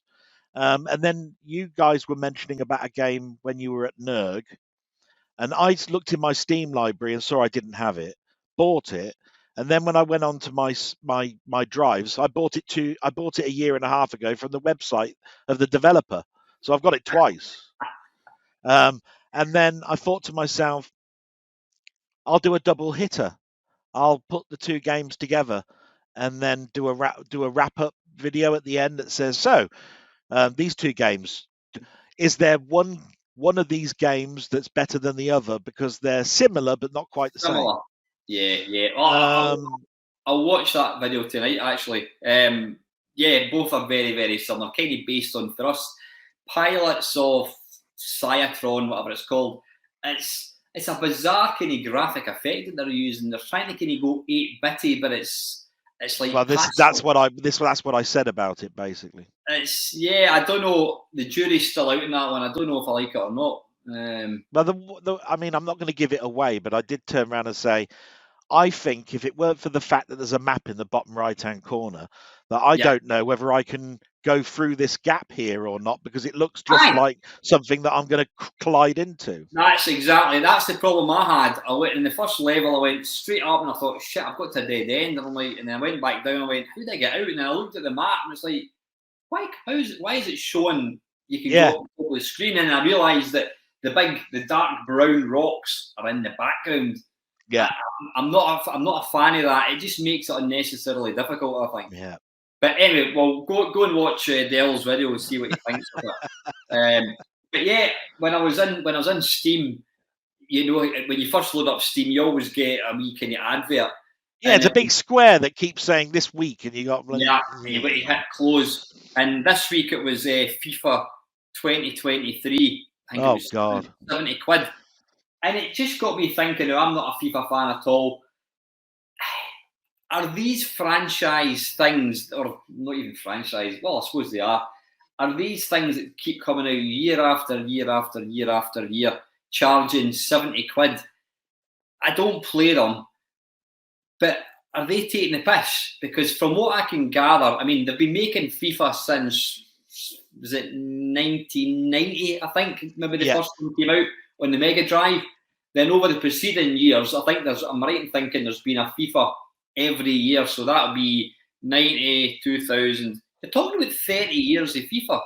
And then you guys were mentioning about a game when you were at NERG, and I looked in my Steam library and saw I didn't have it, bought it, and then when I went on to my drives, I bought it a year and a half ago from the website of the developer, so I've got it twice. And then I thought to myself, I'll do a double hitter. I'll put the two games together, and then do a wrap up video at the end that says, so these two games, is there one of these games that's better than the other because they're similar but not quite the Similar. same? Yeah. I'll watch that video tonight, actually. Yeah, both are very, very similar, kind of based on, for us, pilots of Cyatron, whatever it's called. It's a bizarre kind of graphic effect that they're using. They're trying to kind of go 8-bitty, but it's like, well, that's what I said about it, basically. I don't know. The jury's still out in that one. I don't know if I like it or not. Well, I mean, I'm not going to give it away, but I did turn around and say, I think if it weren't for the fact that there's a map in the bottom right-hand corner, that I don't know whether I can go through this gap here or not, because it looks just like something that I'm going to collide into. That's the problem I had. I went in the first level, I went straight up and I thought, shit, I've got to a dead end. And I'm like, and then I went back down and I went, how did I get out? And then I looked at the map and it's like, why is it showing you can go up the screen? And I realised that the dark brown rocks are in the background. Yeah. I'm not a fan of that. It just makes it unnecessarily difficult, I think. Yeah. But anyway, well, go and watch Dell's video and see what he thinks of it. But yeah, when I was in Steam, you know, when you first load up Steam, you always get a wee kind of advert. Yeah, it's a big square that keeps saying this week, and you got and you've got to hit close. And this week it was FIFA 2023. I think it was God, £70. And it just got me thinking, I'm not a FIFA fan at all. Are these franchise things, or not even franchise, well, I suppose they are these things that keep coming out year after year after year after year, charging £70? I don't play them, but are they taking the piss? Because from what I can gather, I mean, they've been making FIFA since, was it 1990, I think, maybe the first one came out on the Mega Drive. Then over the preceding years, I think I'm right in thinking there's been a FIFA every year. So that would be 90, 2000. They're talking about 30 years of FIFA.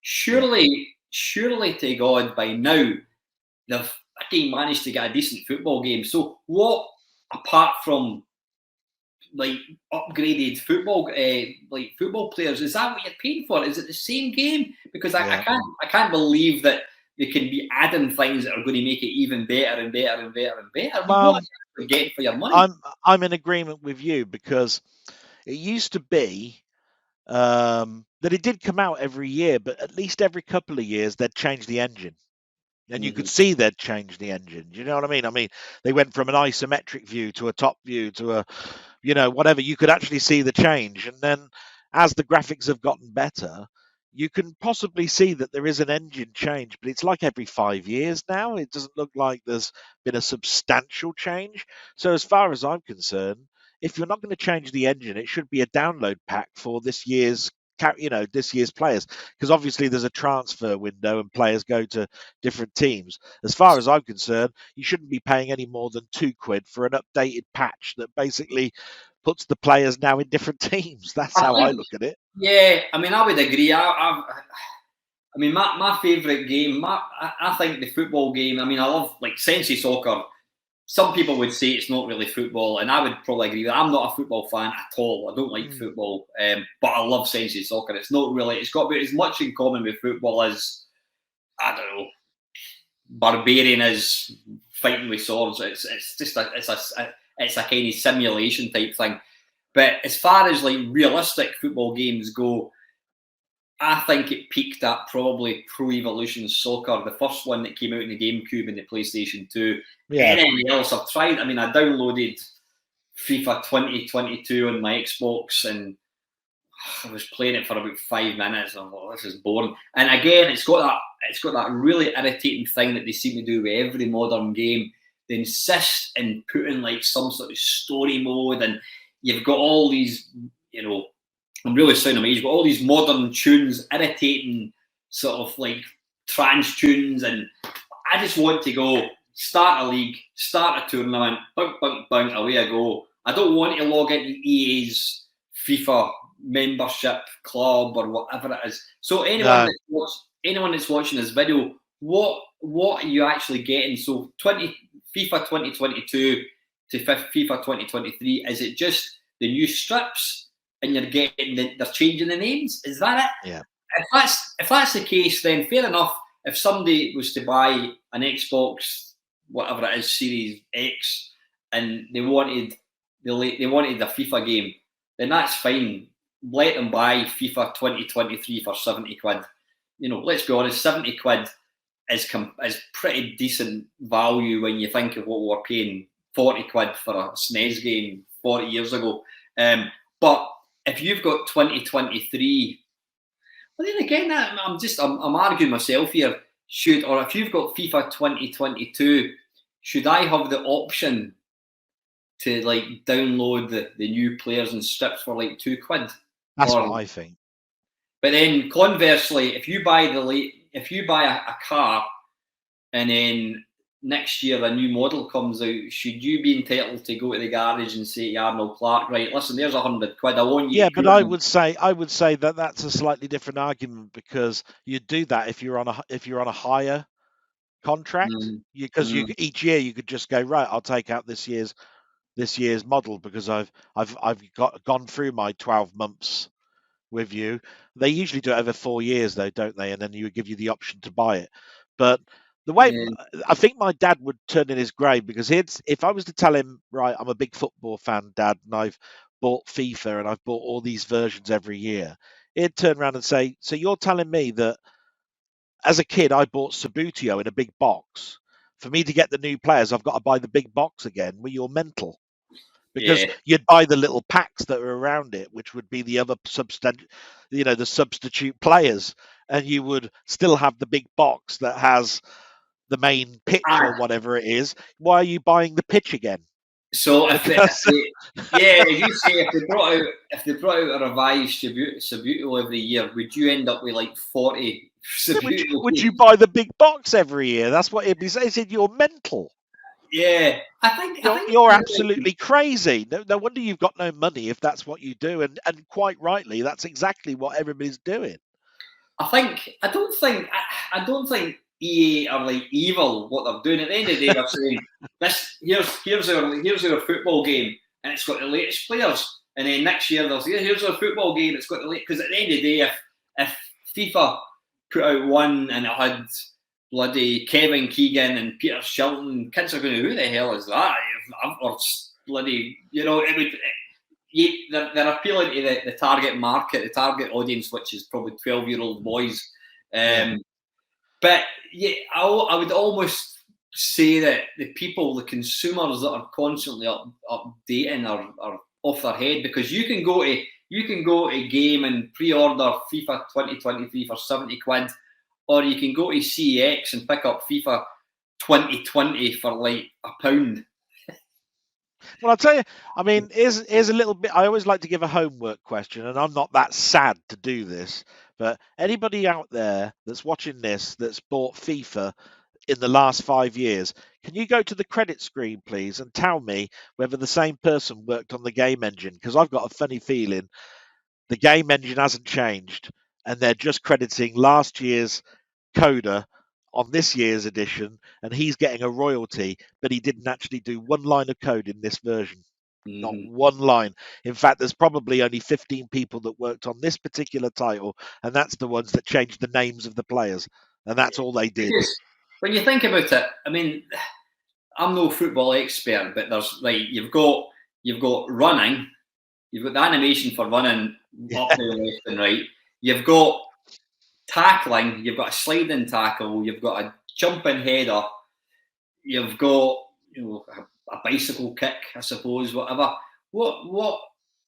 Surely to God, by now, they've again managed to get a decent football game. So what, apart from like upgraded football, like football players, is that what you're paying for? Is it the same game? Because I can't believe that they can be adding things that are going to make it even better and better and better and better. Well, what are you getting for your money? I'm in agreement with you, because it used to be that it did come out every year, but at least every couple of years they'd change the engine. And you could see they'd change the engine. Do you know what I mean? I mean, they went from an isometric view to a top view to a, whatever. You could actually see the change. And then as the graphics have gotten better, you can possibly see that there is an engine change, but it's like every 5 years now. It doesn't look like there's been a substantial change. So as far as I'm concerned, if you're not going to change the engine, it should be a download pack for this year's players, because obviously there's a transfer window and players go to different teams. As far as I'm concerned, you shouldn't be paying any more than £2 for an updated patch that basically puts the players now in different teams. That's how I look at it. Yeah, I mean, I would agree. I mean, my favourite game, I think the football game, I mean, I love, like, Sensi Soccer. Some people would say it's not really football, and I would probably agree with that. I'm not a football fan at all. I don't like football, but I love Sensi Soccer. It's not really, it's got as much in common with football as, I don't know, Barbarian is fighting with swords. It's just it's a kind of simulation type thing. But as far as like realistic football games go, I think it peaked at probably Pro Evolution Soccer, the first one that came out in the GameCube and the PlayStation 2. Yeah. Anything else I've tried, I mean, I downloaded FIFA 2022 on my Xbox and I was playing it for about 5 minutes. I thought, this is boring. And again, it's got that really irritating thing that they seem to do with every modern game. they insist in putting like some sort of story mode, and you've got all these, you know, I'm really sounding amazed. You've got all these modern tunes, irritating sort of like trance tunes, and I just want to go start a league, start a tournament, bunk, bunk, bunk, away I go. I don't want to log into EA's FIFA membership club or whatever it is. So anyone that's watching this video, what are you actually getting? So FIFA 2022 to FIFA 2023, is it just the new strips and you're getting they're changing the names? Is that it? Yeah. If that's the case, then fair enough. If somebody was to buy an Xbox, whatever it is, Series X, and they wanted a FIFA game, then that's fine. Let them buy FIFA 2023 for 70 quid. You know, let's be honest, 70 quid is pretty decent value when you think of what we were paying 40 quid for a SNES game 40 years ago. But if you've got 2023, well, then again, I'm arguing myself here. Or if you've got FIFA 2022, should I have the option to like download the new players and strips for like 2 quid? That's what I think. But then conversely, if you buy a car and then next year a new model comes out, should you be entitled to go to the garage and say to Arnold Clark, right, listen, there's 100 quid, I want you. Yeah, but I would say that that's a slightly different argument, because you'd do that if you're on a higher contract, because each year you could just go, right, I'll take out this year's model because I've gone through my 12 months with you. They usually do it over 4 years though, don't they? And then you would give you the option to buy it. But the way I think my dad would turn in his grave, because if I was to tell him, right, I'm a big football fan, Dad, and I've bought FIFA and I've bought all these versions every year, he'd turn around and say, so you're telling me that as a kid I bought Subutio in a big box. For me to get the new players, I've got to buy the big box again. Well, you're mental. Because you'd buy the little packs that are around it, which would be the other the substitute players, and you would still have the big box that has the main pitch or whatever it is. Why are you buying the pitch again? So if you say if they brought out a revised Subutio every year, would you end up with like 40 Subutio? Would you buy the big box every year? That's what it'd be saying. You're mental. Yeah, I think you're absolutely crazy. No wonder you've got no money if that's what you do, and quite rightly, that's exactly what everybody's doing. I don't think EA are like evil what they're doing. At the end of the day, they're saying here's our football game, and it's got the latest players. And then next year they'll say here's our football game, it's got the latest. Because at the end of the day, if FIFA put out one and it had bloody Kevin Keegan and Peter Shilton, kids are going, who the hell is that? Or bloody, it would. They're appealing to the target market, the target audience, which is probably 12-year-old boys. But yeah, I would almost say that the consumers that are constantly updating are off their head, because you can go to a game and pre-order FIFA 2023 for 70 quid. Or you can go to CEX and pick up FIFA 2020 for like £1. Well, I'll tell you, I mean, here's a little bit. I always like to give a homework question, and I'm not that sad to do this, but anybody out there that's watching this that's bought FIFA in the last 5 years, can you go to the credit screen, please, and tell me whether the same person worked on the game engine? Because I've got a funny feeling the game engine hasn't changed, and they're just crediting last year's coder on this year's edition, and he's getting a royalty, but he didn't actually do one line of code in this version. Not one line. In fact, there's probably only 15 people that worked on this particular title, and that's the ones that changed the names of the players, and that's all they did. When you think about it, I mean, I'm no football expert, but there's like you've got running, you've got the animation for running up, down, left, and right. You've got tackling, you've got a sliding tackle, you've got a jumping header, you've got a bicycle kick, I suppose, whatever. What?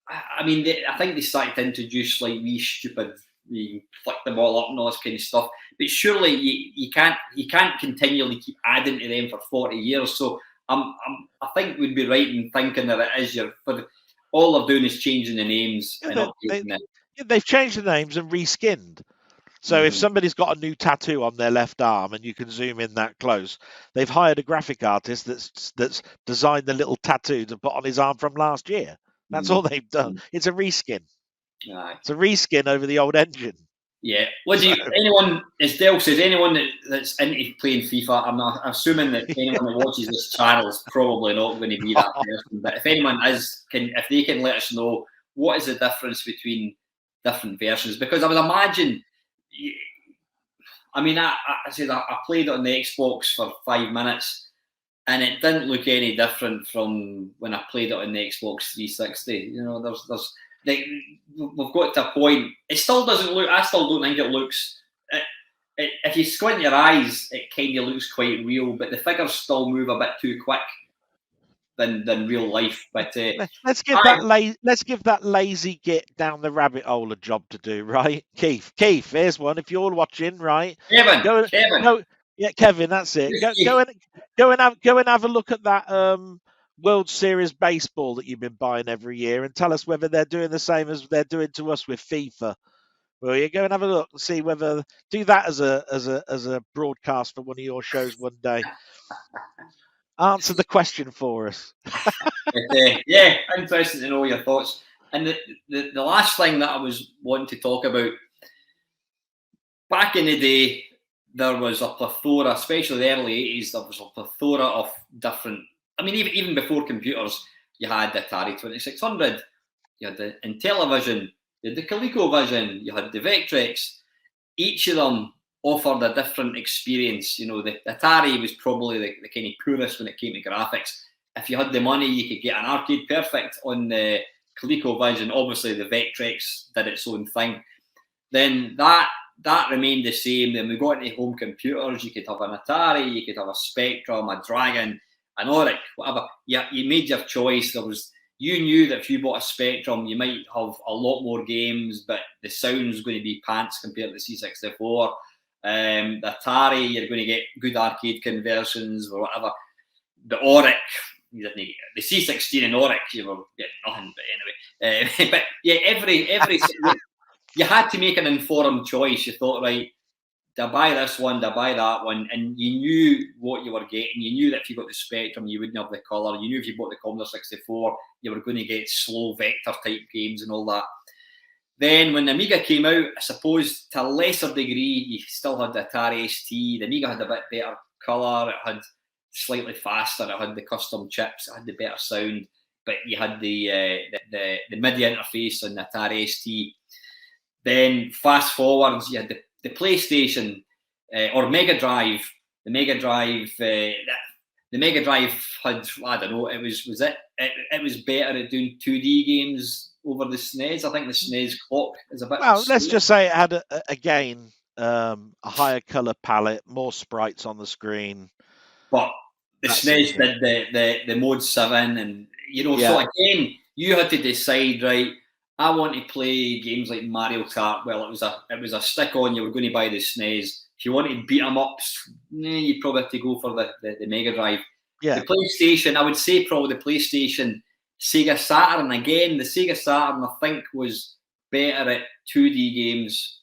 I mean, I think they started to introduce like wee stupid, you flick the ball up and all this kind of stuff. But surely you can't continually keep adding to them for 40 years. So I think we'd be right in thinking that it is all they're doing is changing the names and updating it. They've changed the names and reskinned. So if somebody's got a new tattoo on their left arm and you can zoom in that close, they've hired a graphic artist that's designed the little tattoo to put on his arm from last year. That's all they've done. It's a reskin. It's a reskin over the old engine. Yeah. Anyone, as Del says, anyone that's into playing FIFA, I'm assuming that anyone that watches this channel is probably not going to be that person. But if anyone is, if they can let us know what is the difference between different versions, because I would imagine. I mean, I said I played it on the Xbox for 5 minutes, and it didn't look any different from when I played it on the Xbox 360. You know, we've got to a point. It still doesn't look. I still don't think it looks. If you squint your eyes, it kind of looks quite real, but the figures still move a bit too quick than real life. But let's give that lazy git down the rabbit hole a job to do, right? Keith, here's one. If you're watching, right? Kevin. Kevin, that's it. Go and have a look at that World Series baseball that you've been buying every year, and tell us whether they're doing the same as they're doing to us with FIFA. Will you go and have a look and see whether do that as a broadcast for one of your shows one day? Answer the question for us. Yeah, interesting to know your thoughts. And the last thing that I was wanting to talk about, back in the day, there was a plethora, especially the early 80s, there was a plethora of different. I mean, even before computers, you had the Atari 2600, you had the Intellivision, you had the ColecoVision, you had the Vectrex. Each of them offered a different experience. You know, the Atari was probably the kind of poorest when it came to graphics. If you had the money, you could get an arcade perfect on the ColecoVision. Obviously, the Vectrex did its own thing. Then that remained the same. Then we got into home computers. You could have an Atari, you could have a Spectrum, a Dragon, an Oric, whatever. Yeah, you made your choice. You knew that if you bought a Spectrum, you might have a lot more games, but the sound was going to be pants compared to the C64. The Atari, you're going to get good arcade conversions or whatever. The Oric, you didn't get the C16 and Oric, you were getting nothing. But anyway, but yeah, every you had to make an informed choice. You thought, right, do I buy this one? Do I buy that one? And you knew what you were getting. You knew that if you got the Spectrum, you wouldn't have the colour. You knew if you bought the Commodore 64, you were going to get slow vector type games and all that. Then when the Amiga came out, I suppose to a lesser degree, you still had the Atari ST. The Amiga had a bit better colour. It had slightly faster. It had the custom chips. It had the better sound. But you had the MIDI interface on the Atari ST. Then fast forwards, you had the PlayStation or Mega Drive. The Mega Drive had, I don't know, it was better at doing 2D games over the SNES. I think the SNES clock is a bit. Well, let's just say it had a higher color palette, more sprites on the screen. But the SNES did the Mode 7, and so again, you had to decide, right, I want to play games like Mario Kart. Well, it was a stick on. You were going to buy the SNES. If you wanted to beat 'em ups, you probably have to go for the Mega Drive. Yeah. The PlayStation, I would say probably the PlayStation, Sega Saturn. Again, the Sega Saturn, I think, was better at 2D games,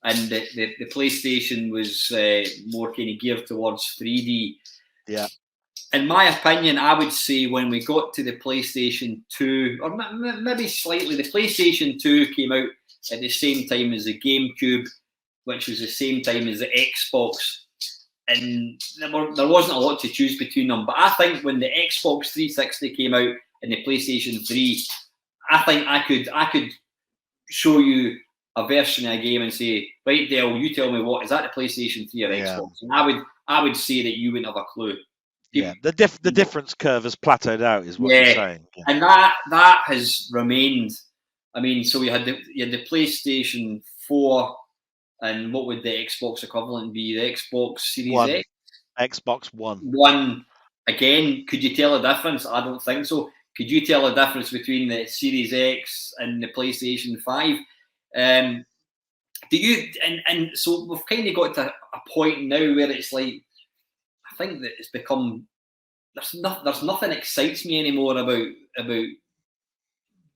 and the PlayStation was more kind of geared towards 3D. Yeah. In my opinion, I would say when we got to the PlayStation 2, or maybe slightly, the PlayStation 2 came out at the same time as the GameCube, which was the same time as the Xbox. And there wasn't a lot to choose between them. But I think when the Xbox 360 came out and the PlayStation 3, I think I could show you a version of a game and say, right, Dale, you tell me what, is that the Playstation 3 or Xbox? And I would say that you wouldn't have a clue. Yeah, the difference curve has plateaued out, is what you're saying. Yeah. And that has remained. I mean, so you had the PlayStation 4, and what would the Xbox equivalent be? The Xbox Series X? Xbox One. One. Again, could you tell a difference? I don't think so. Could you tell a difference between the Series X and the PlayStation 5? Do you? And so we've kind of got to a point now where it's like, I think that it's become there's nothing excites me anymore about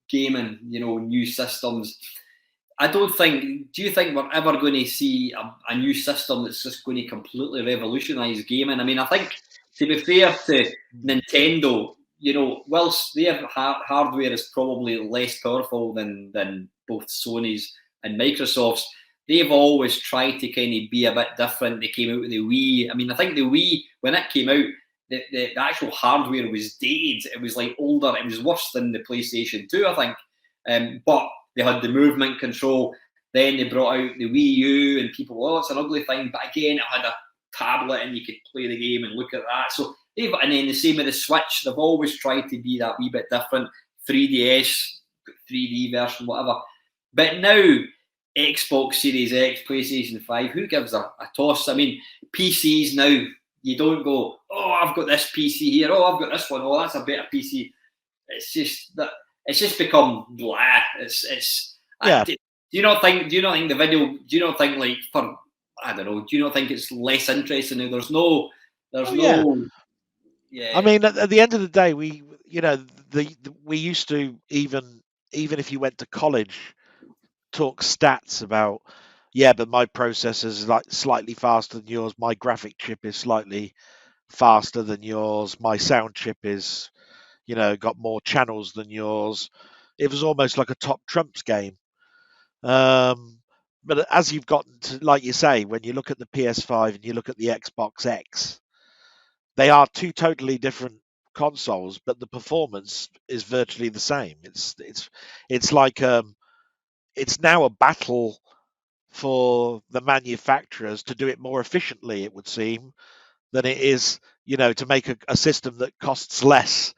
gaming. New systems. I don't think. Do you think we're ever going to see a new system that's just going to completely revolutionise gaming? I mean, I think, to be fair to Nintendo, whilst their hardware is probably less powerful than both Sony's and Microsoft's, they've always tried to kind of be a bit different. They came out with the Wii. I mean, I think the Wii, when it came out, the actual hardware was dated. It was like older. It was worse than the PlayStation 2, I think. But they had the movement control. Then they brought out the Wii U, and people, oh, it's an ugly thing. But again, it had a tablet, and you could play the game and look at that. So and then the same with the Switch. They've always tried to be that wee bit different. 3DS, 3D version, whatever. But now, Xbox Series X, PlayStation 5, who gives a toss? I mean, PCs now, you don't go, oh, I've got this PC here. Oh, I've got this one. Oh, that's a better PC. It's just that. It's just become blah. It's. Yeah. Do you not think the video? Do you not think, like, for, I don't know? Do you not think it's less interesting now? There's no. Yeah. I mean, at the end of the day, we used to, even if you went to college, talk stats about, but my processor is like slightly faster than yours. My graphic chip is slightly faster than yours. My sound chip is, got more channels than yours. It was almost like a top trumps game. But as you've gotten to, like you say, when you look at the PS5 and you look at the Xbox X, they are two totally different consoles, but the performance is virtually the same. It's like it's now a battle for the manufacturers to do it more efficiently, it would seem, than it is, to make a system that costs less,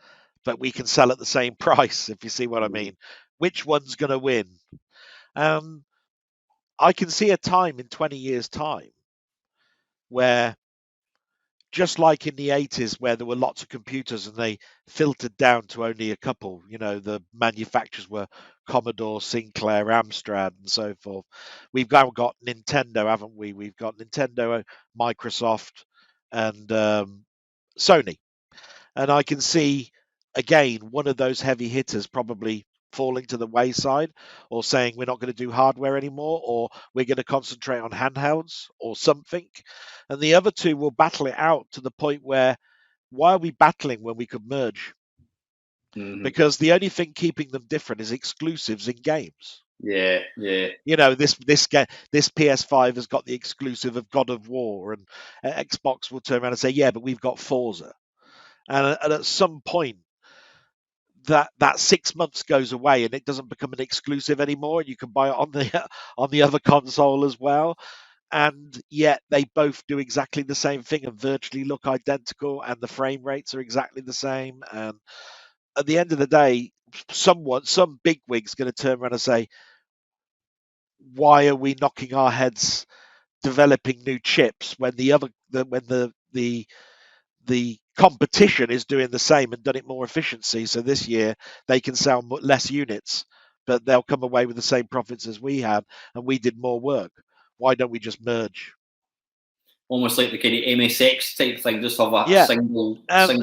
but we can sell at the same price, if you see what I mean. Which one's going to win? I can see a time in 20 years' time where, just like in the 80s, where there were lots of computers and they filtered down to only a couple, the manufacturers were Commodore, Sinclair, Amstrad, and so forth. We've now got Nintendo, haven't we? We've got Nintendo, Microsoft, and Sony. And I can see, again, one of those heavy hitters probably falling to the wayside, or saying we're not going to do hardware anymore, or we're going to concentrate on handhelds or something. And the other two will battle it out to the point where, why are we battling when we could merge? Mm-hmm. Because the only thing keeping them different is exclusives in games. Yeah. This PS5 has got the exclusive of God of War, and Xbox will turn around and say, yeah, but we've got Forza. And at some point, that 6 months goes away and it doesn't become an exclusive anymore. You can buy it on the other console as well. And yet they both do exactly the same thing and virtually look identical, and the frame rates are exactly the same. And at the end of the day, some bigwig's going to turn around and say, why are we knocking our heads developing new chips when the competition is doing the same and done it more efficiency? So this year they can sell less units, but they'll come away with the same profits as we had, and we did more work. Why don't we just merge? Almost like the kind of MSX type thing, just have a single. And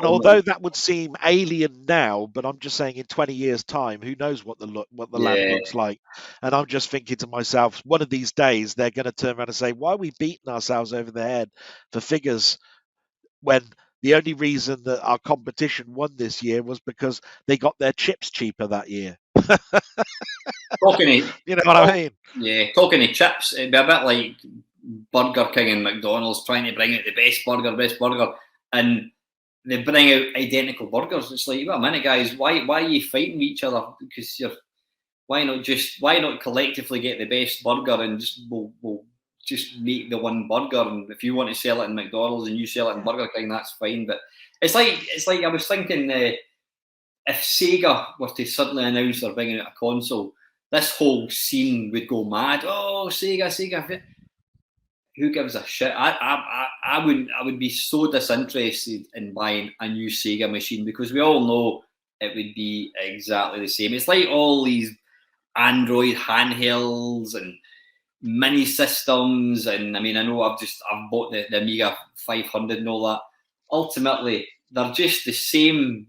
although that would seem alien now, but I'm just saying, in 20 years' time, who knows what the land looks like? And I'm just thinking to myself, one of these days they're going to turn around and say, why are we beating ourselves over the head for figures, when the only reason that our competition won this year was because they got their chips cheaper that year? You know what I mean? Yeah, talking of chips, it'd be a bit like Burger King and McDonald's trying to bring out the best burger, and they bring out identical burgers. It's like, wait a minute, guys, why are you fighting with each other? Because why not collectively get the best burger, and we'll just make the one burger? And if you want to sell it in McDonald's and you sell it in Burger King, that's fine. But it's like I was thinking, if Sega were to suddenly announce they're bringing out a console, this whole scene would go mad. Oh, Sega. Who gives a shit? I would be so disinterested in buying a new Sega machine, because we all know it would be exactly the same. It's like all these Android handhelds and mini systems, and I mean, I know I've bought the Amiga 500 and all that. Ultimately, they're just the same.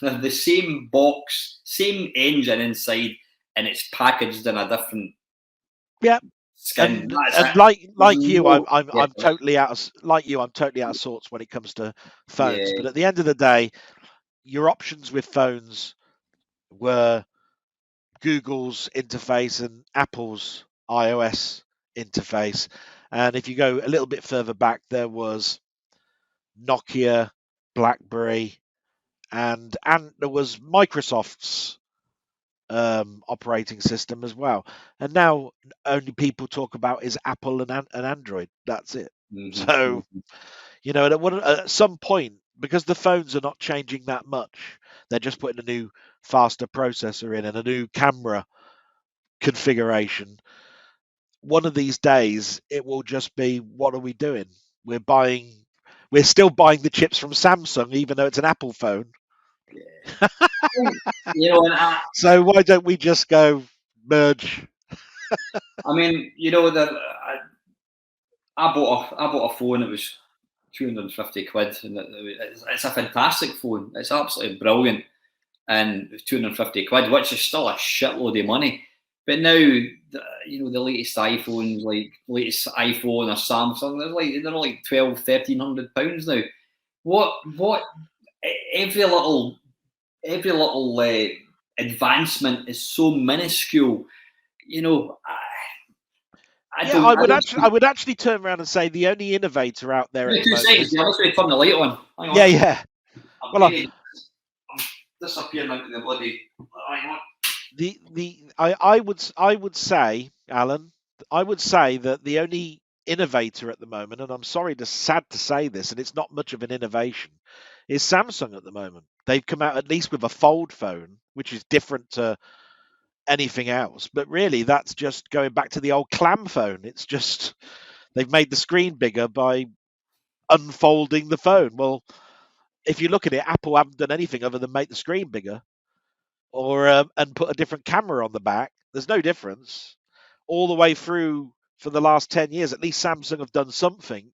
They're the same box, same engine inside, and it's packaged in a different skin. And That's and it. There's like you, no I'm difference. totally out of like you. I'm totally out of sorts when it comes to phones. Yeah. But at the end of the day, your options with phones were Google's interface and Apple's iOS interface. And if you go a little bit further back, there was Nokia, BlackBerry, and there was Microsoft's operating system as well. And now only people talk about is Apple and Android. That's it. So Mm-hmm. at some point, because the phones are not changing that much, they're just putting a new faster processor in and a new camera configuration. One of these days, it will just be, what are we doing? We're still buying the chips from Samsung, even though it's an Apple phone. Yeah. And So why don't we just go merge? I mean, I bought a phone. It was 250 quid, and it's a fantastic phone. It's absolutely brilliant, and it was 250 quid, which is still a shitload of money. But now, the latest iPhones, like latest iPhone or Samsung, they're like 1,200–1,300 pounds now. What? Every little advancement is so minuscule. I Yeah, don't. I would actually turn around and say the only innovator out there Give at me the two moment seconds. is Yeah, let's wait turn the light on. Hang on. yeah. I'm Well, disappearing into the bloody. Hang on. I would say, Alan, I would say that the only innovator at the moment, and I'm sad to say this, and it's not much of an innovation, is Samsung at the moment. They've come out at least with a fold phone, which is different to anything else. But really, that's just going back to the old clam phone. It's just they've made the screen bigger by unfolding the phone. Well, if you look at it, Apple haven't done anything other than make the screen bigger or and put a different camera on the back. There's no difference all the way through for the last 10 years. At least Samsung have done something,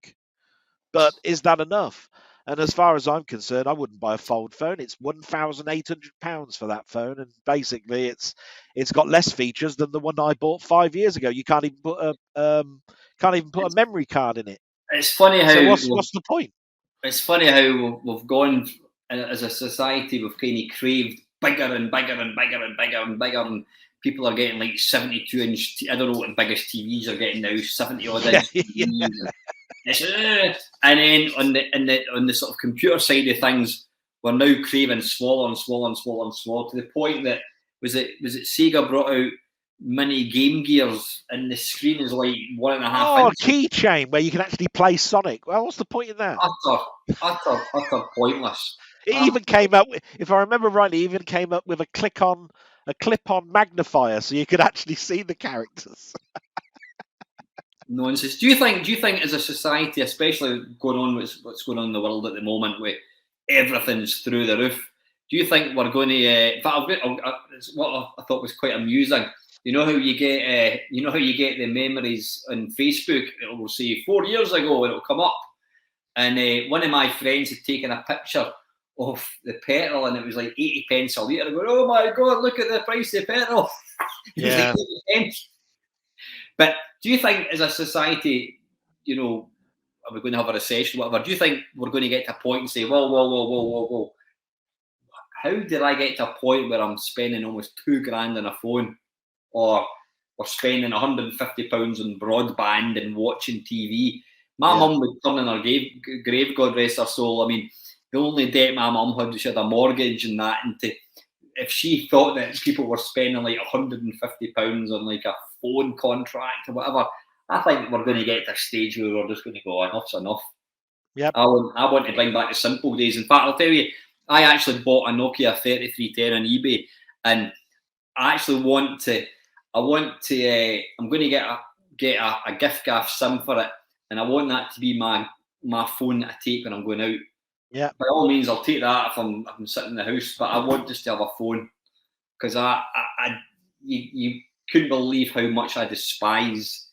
but is that enough? And as far as I'm concerned, I wouldn't buy a fold phone. It's £1,800 for that phone, and basically, it's got less features than the one I bought 5 years ago. You can't even put a memory card in it. It's funny how So what's the point? It's funny how we've gone as a society. We've kind of craved bigger and bigger and bigger and bigger and bigger, and people are getting like 72-inch. I don't know what the biggest TVs are getting now. 70 odd inch TVs. And then on the sort of computer side of things, we're now craving smaller and smaller and smaller and smaller to the point that was it Sega brought out mini Game Gears and the screen is like 1.5 Oh, a inches. keychain where you can actually play Sonic. Well, what's the point in that? Utter pointless. It even came up, if I remember rightly, even came up with a clip-on magnifier, so you could actually see the characters. Nonsense. Do you think as a society, especially going on what's going on in the world at the moment, where everything's through the roof? Do you think we're going to? It's what I thought was quite amusing. You know how you get the memories on Facebook. It will say 4 years ago, and it'll come up. And one of my friends had taken a picture of the petrol, and it was like 80 pence a litre. I go, oh my god, look at the price of petrol. It was like 80 pence. But do you think, as a society, are we going to have a recession, whatever? Do you think we're going to get to a point and say, whoa, whoa, whoa, whoa, whoa, whoa? How did I get to a point where I'm spending almost $2,000 on a phone, or we're spending £150 on broadband and watching TV? My mum would turn in her grave, God rest her soul. I mean, the only debt my mum had was she had a mortgage and that, and if she thought that people were spending like £150 on like a phone contract or whatever, I think we're going to get to a stage where we're just going to go, enough's enough. Yep. I want to bring back the simple days. In fact, I'll tell you, I actually bought a Nokia 3310 on eBay, and I actually want to. I'm going to get a gift gaff SIM for it, and I want that to be my phone that I take when I'm going out. Yeah. By all means, I'll take that if I'm sitting in the house, but I want just to have a phone, because you couldn't believe how much I despise.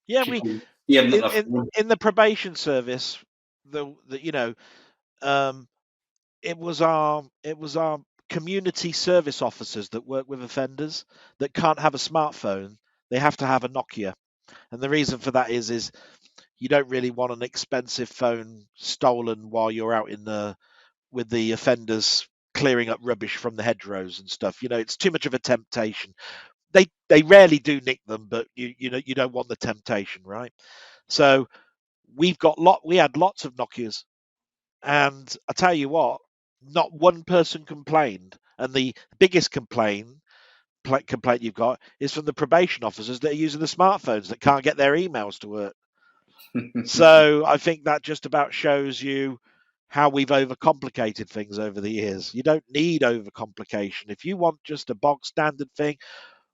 Yeah, in the probation service, it was our community service officers that work with offenders that can't have a smartphone. They have to have a Nokia, and the reason for that is you don't really want an expensive phone stolen while you're out with the offenders clearing up rubbish from the hedgerows and stuff. It's too much of a temptation. They rarely do nick them, but you don't want the temptation, right? So we had lots of Nokias, and I tell you what, not one person complained. And the biggest complaint you've got is from the probation officers that are using the smartphones that can't get their emails to work. So I think that just about shows you how we've overcomplicated things over the years. You don't need overcomplication. If you want just a bog standard thing,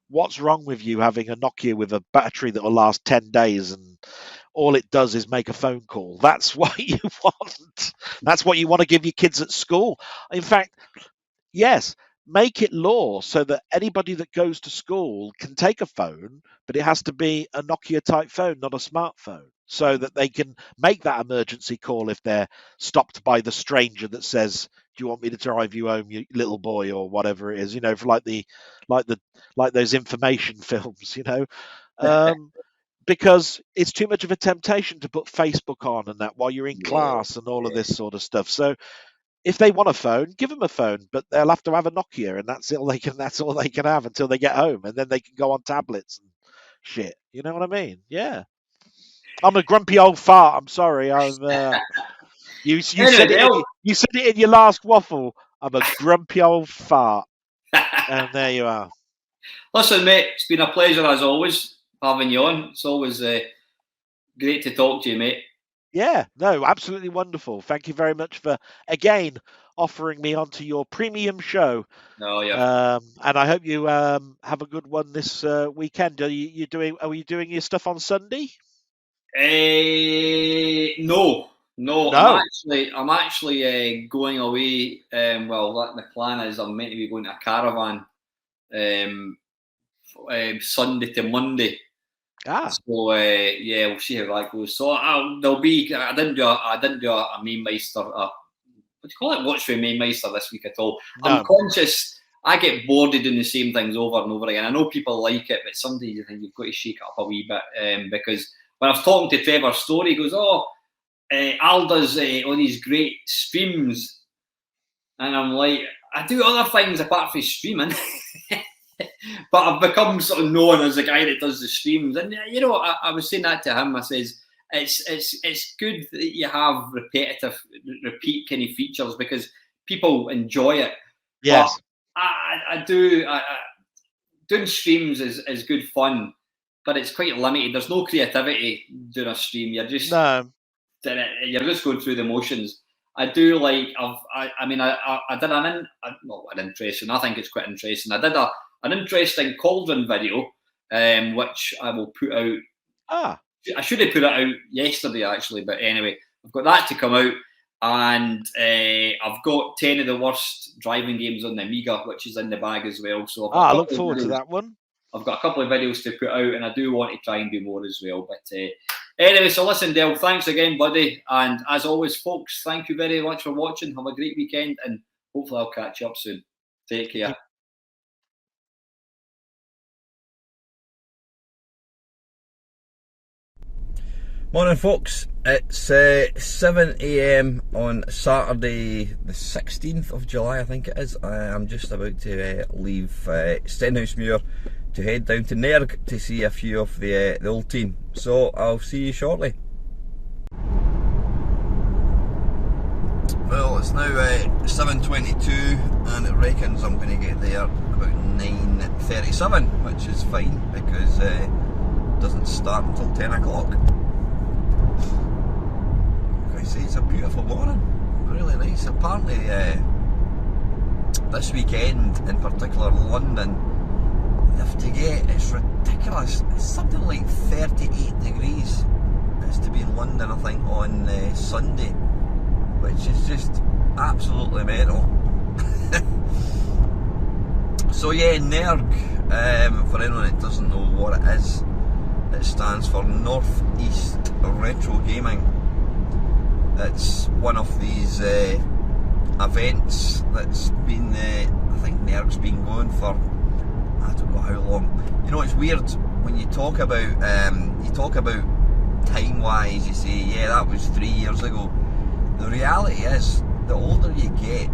what's wrong with you having a Nokia with a battery that will last 10 days and all it does is make a phone call? That's what you want. That's what you want to give your kids at school. In fact, yes, make it law so that anybody that goes to school can take a phone, but it has to be a Nokia type phone, not a smartphone, so that they can make that emergency call if they're stopped by the stranger that says, "Do you want me to drive you home, you little boy," or whatever it is, for like those information films, because it's too much of a temptation to put Facebook on and that while you're in class and all of this sort of stuff. So if they want a phone, give them a phone, but they'll have to have a Nokia, and that's all they can have until they get home, and then they can go on tablets and shit. You know what I mean? Yeah. I'm a grumpy old fart. I'm sorry. You said it in your last waffle. I'm a grumpy old fart, and there you are. Listen, mate, it's been a pleasure as always having you on. It's always great to talk to you, mate. Yeah, no, absolutely wonderful. Thank you very much for again offering me onto your premium show. Oh, yeah. And I hope you have a good one this weekend. Are you doing your stuff on Sunday? No. I'm actually going away. The plan is I'm meant to be going to a caravan Sunday to Monday. So we'll see how that goes. So there'll be. I didn't do a Mamemeister. What do you call it? Watch for Mamemeister this week at all. No. I'm conscious. I get bored of doing the same things over and over again. I know people like it, but sometimes you think you've got to shake it up a wee bit because when I was talking to Trevor Story, he goes, Al does all these great streams. And I'm like, I do other things apart from streaming. But I've become sort of known as the guy that does the streams. And, I was saying that to him. I says, it's good that you have repeat kind of features because people enjoy it. Yes. But I do. Doing streams is good fun, but it's quite limited. There's no creativity doing a stream. You're just going through the motions. I do like. I did an interesting. I think it's quite interesting. I did an interesting cauldron video, which I will put out. I should have put it out yesterday actually, but anyway, I've got that to come out, and I've got 10 of the worst driving games on the Amiga, which is in the bag as well. So I look forward to that one. I've got a couple of videos to put out, and I do want to try and do more as well. But anyway, so listen, Del, thanks again, buddy. And as always, folks, thank you very much for watching. Have a great weekend, and hopefully I'll catch you up soon. Take care. Morning, folks. It's 7 AM on Saturday the 16th of July, I think it is. I'm just about to leave Stenhousemuir to head down to Nerg to see a few of the old team. So I'll see you shortly. Well, it's now 7:22 and it reckons I'm going to get there about 9:37, which is fine because it doesn't start until 10 o'clock. I say it's a beautiful morning, really nice. Apparently this weekend in particular, London, it's ridiculous, it's something like 38 degrees. It's to be in London, I think, on Sunday, which is just absolutely mental. So yeah, NERG, for anyone that doesn't know what it is, it stands for North East Retro Gaming. It's one of these events that's been, I think NERG's been going for, I don't know how long. You know, it's weird when you talk about time-wise, you say, yeah, that was 3 years ago. The reality is, the older you get,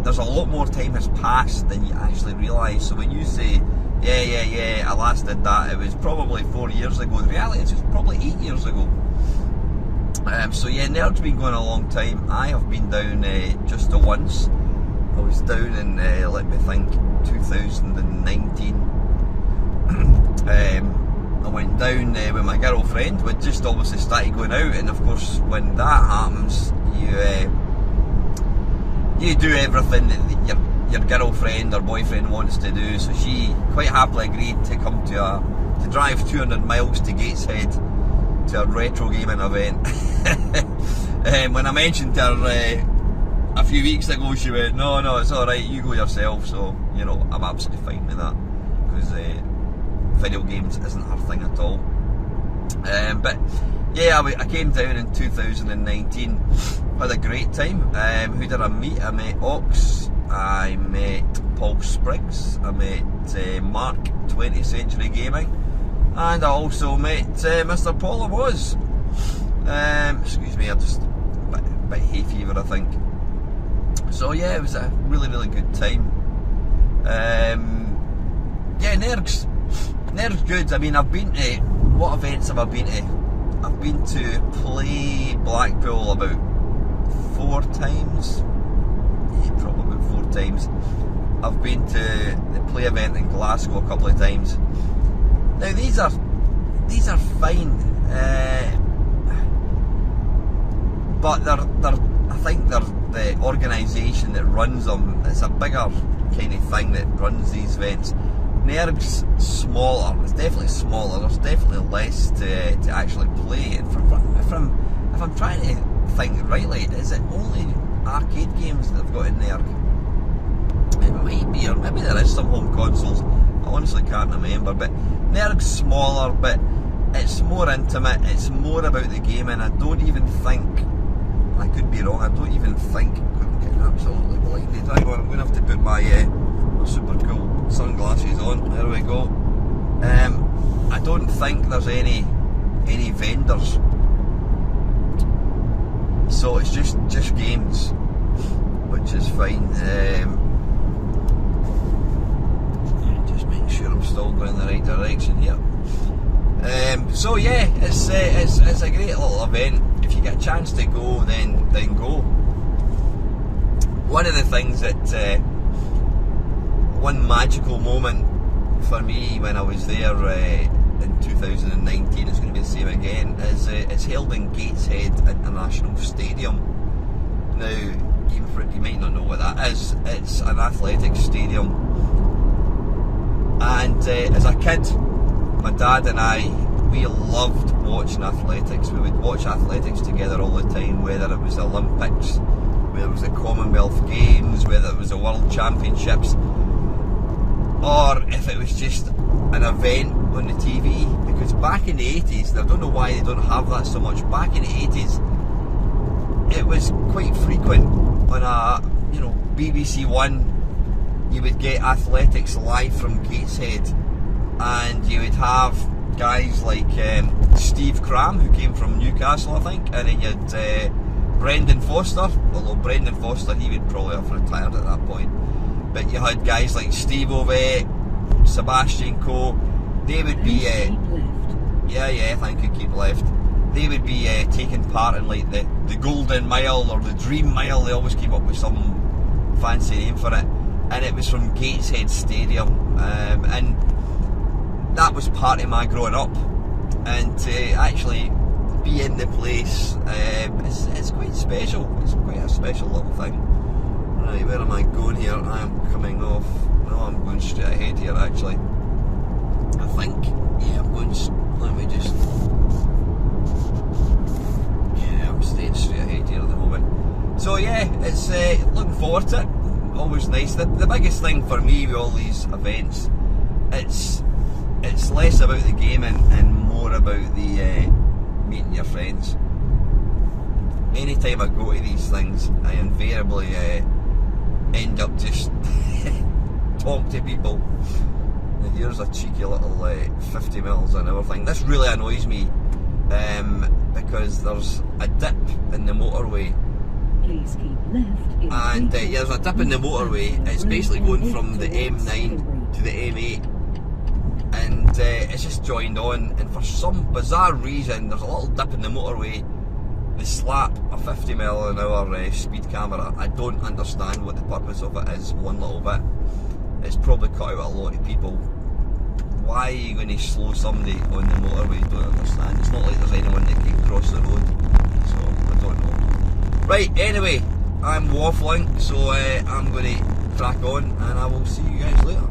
there's a lot more time has passed than you actually realise. So when you say, yeah, I last did that, it was probably 4 years ago, the reality is it's probably 8 years ago. So yeah, NERG's been going a long time. I have been down just the once. I was down in, let me think, 2019. I went down with my girlfriend. We'd just obviously started going out, and of course when that happens, you do everything that your girlfriend or boyfriend wants to do. So she quite happily agreed to come to drive 200 miles to Gateshead to a retro gaming event. When I mentioned to her a few weeks ago, she went, no, it's alright, you go yourself. So, you know, I'm absolutely fine with that, because video games isn't her thing at all. But yeah, I came down in 2019, had a great time. Who did I meet? I met Ox, I met Paul Spriggs, I met Mark, 20th Century Gaming, and I also met Mr. Paul Woz. Excuse me, I'm just a bit hay fever, I think. So yeah, it was a really, really good time. Yeah, NERG's good. I mean, I've been to, what events have I been to? I've been to Play Blackpool about 4 times. Yeah, probably about 4 times. I've been to the Play event in Glasgow a couple of times. Now these are fine, but I think they're the organisation that runs them. It's a bigger kind of thing that runs these events. NERG's smaller. It's definitely smaller. There's definitely less to actually play. And if I'm trying to think rightly, is it only arcade games that they've got in NERG? It might be, or maybe there is some home consoles. I honestly can't remember. But NERG's smaller, but it's more intimate. It's more about the game, and I don't even think, I could be wrong, I don't even think, I'm getting absolutely blinded. Hang on, I'm going to have to put my super cool sunglasses on. There we go. I don't think there's any vendors, so it's just games, which is fine. Just making sure I'm still going in the right direction here. So yeah, it's a great little event. If you get a chance to go, then go. One of the things that one magical moment for me when I was there in 2019, it's going to be the same again, is it's held in Gateshead International Stadium. Now, you might not know what that is. It's an athletics stadium, and as a kid, my dad and I, we loved watching athletics. We would watch athletics together all the time, whether it was the Olympics, whether it was the Commonwealth Games, whether it was the World Championships, or if it was just an event on the TV. Because back in the 80s, I don't know why they don't have that so much, back in the 80s, it was quite frequent on BBC One. You would get athletics live from Gateshead, and you would have guys like Steve Cram, who came from Newcastle, I think, and then you had Brendan Foster, although Brendan Foster, he would probably have retired at that point. But you had guys like Steve Ovett, Sebastian Coe. They would be thank you, keep left. They would be taking part in like the Golden Mile or the Dream Mile. They always came up with some fancy name for it, and it was from Gateshead Stadium, and that was part of my growing up. And to actually be in the place, it's quite special. It's quite a special little thing. Right, where am I going here? I am coming off. No, I'm going straight ahead here actually. I think. Yeah, I'm going. Let me just. Yeah, I'm staying straight ahead here at the moment. So yeah, it's looking forward to it. Always nice. The biggest thing for me with all these events, it's less about the gaming and more about the meeting your friends. Anytime I go to these things, I invariably end up just talking to people. And here's a cheeky little 50 miles an hour thing. This really annoys me because there's a dip in the motorway. Please keep left. And yeah, there's a dip in the motorway. It's basically going from the M9 to the M8, and it's just joined on. And for some bizarre reason, there's a little dip in the motorway. They slap a 50 mile an hour speed camera. I don't understand what the purpose of it is. One little bit. It's probably cut out a lot of people. Why are you going to slow somebody on the motorway? Don't understand. It's not like there's anyone that can cross the road. So I don't know. Right, anyway, I'm waffling, so I'm going to crack on and I will see you guys later.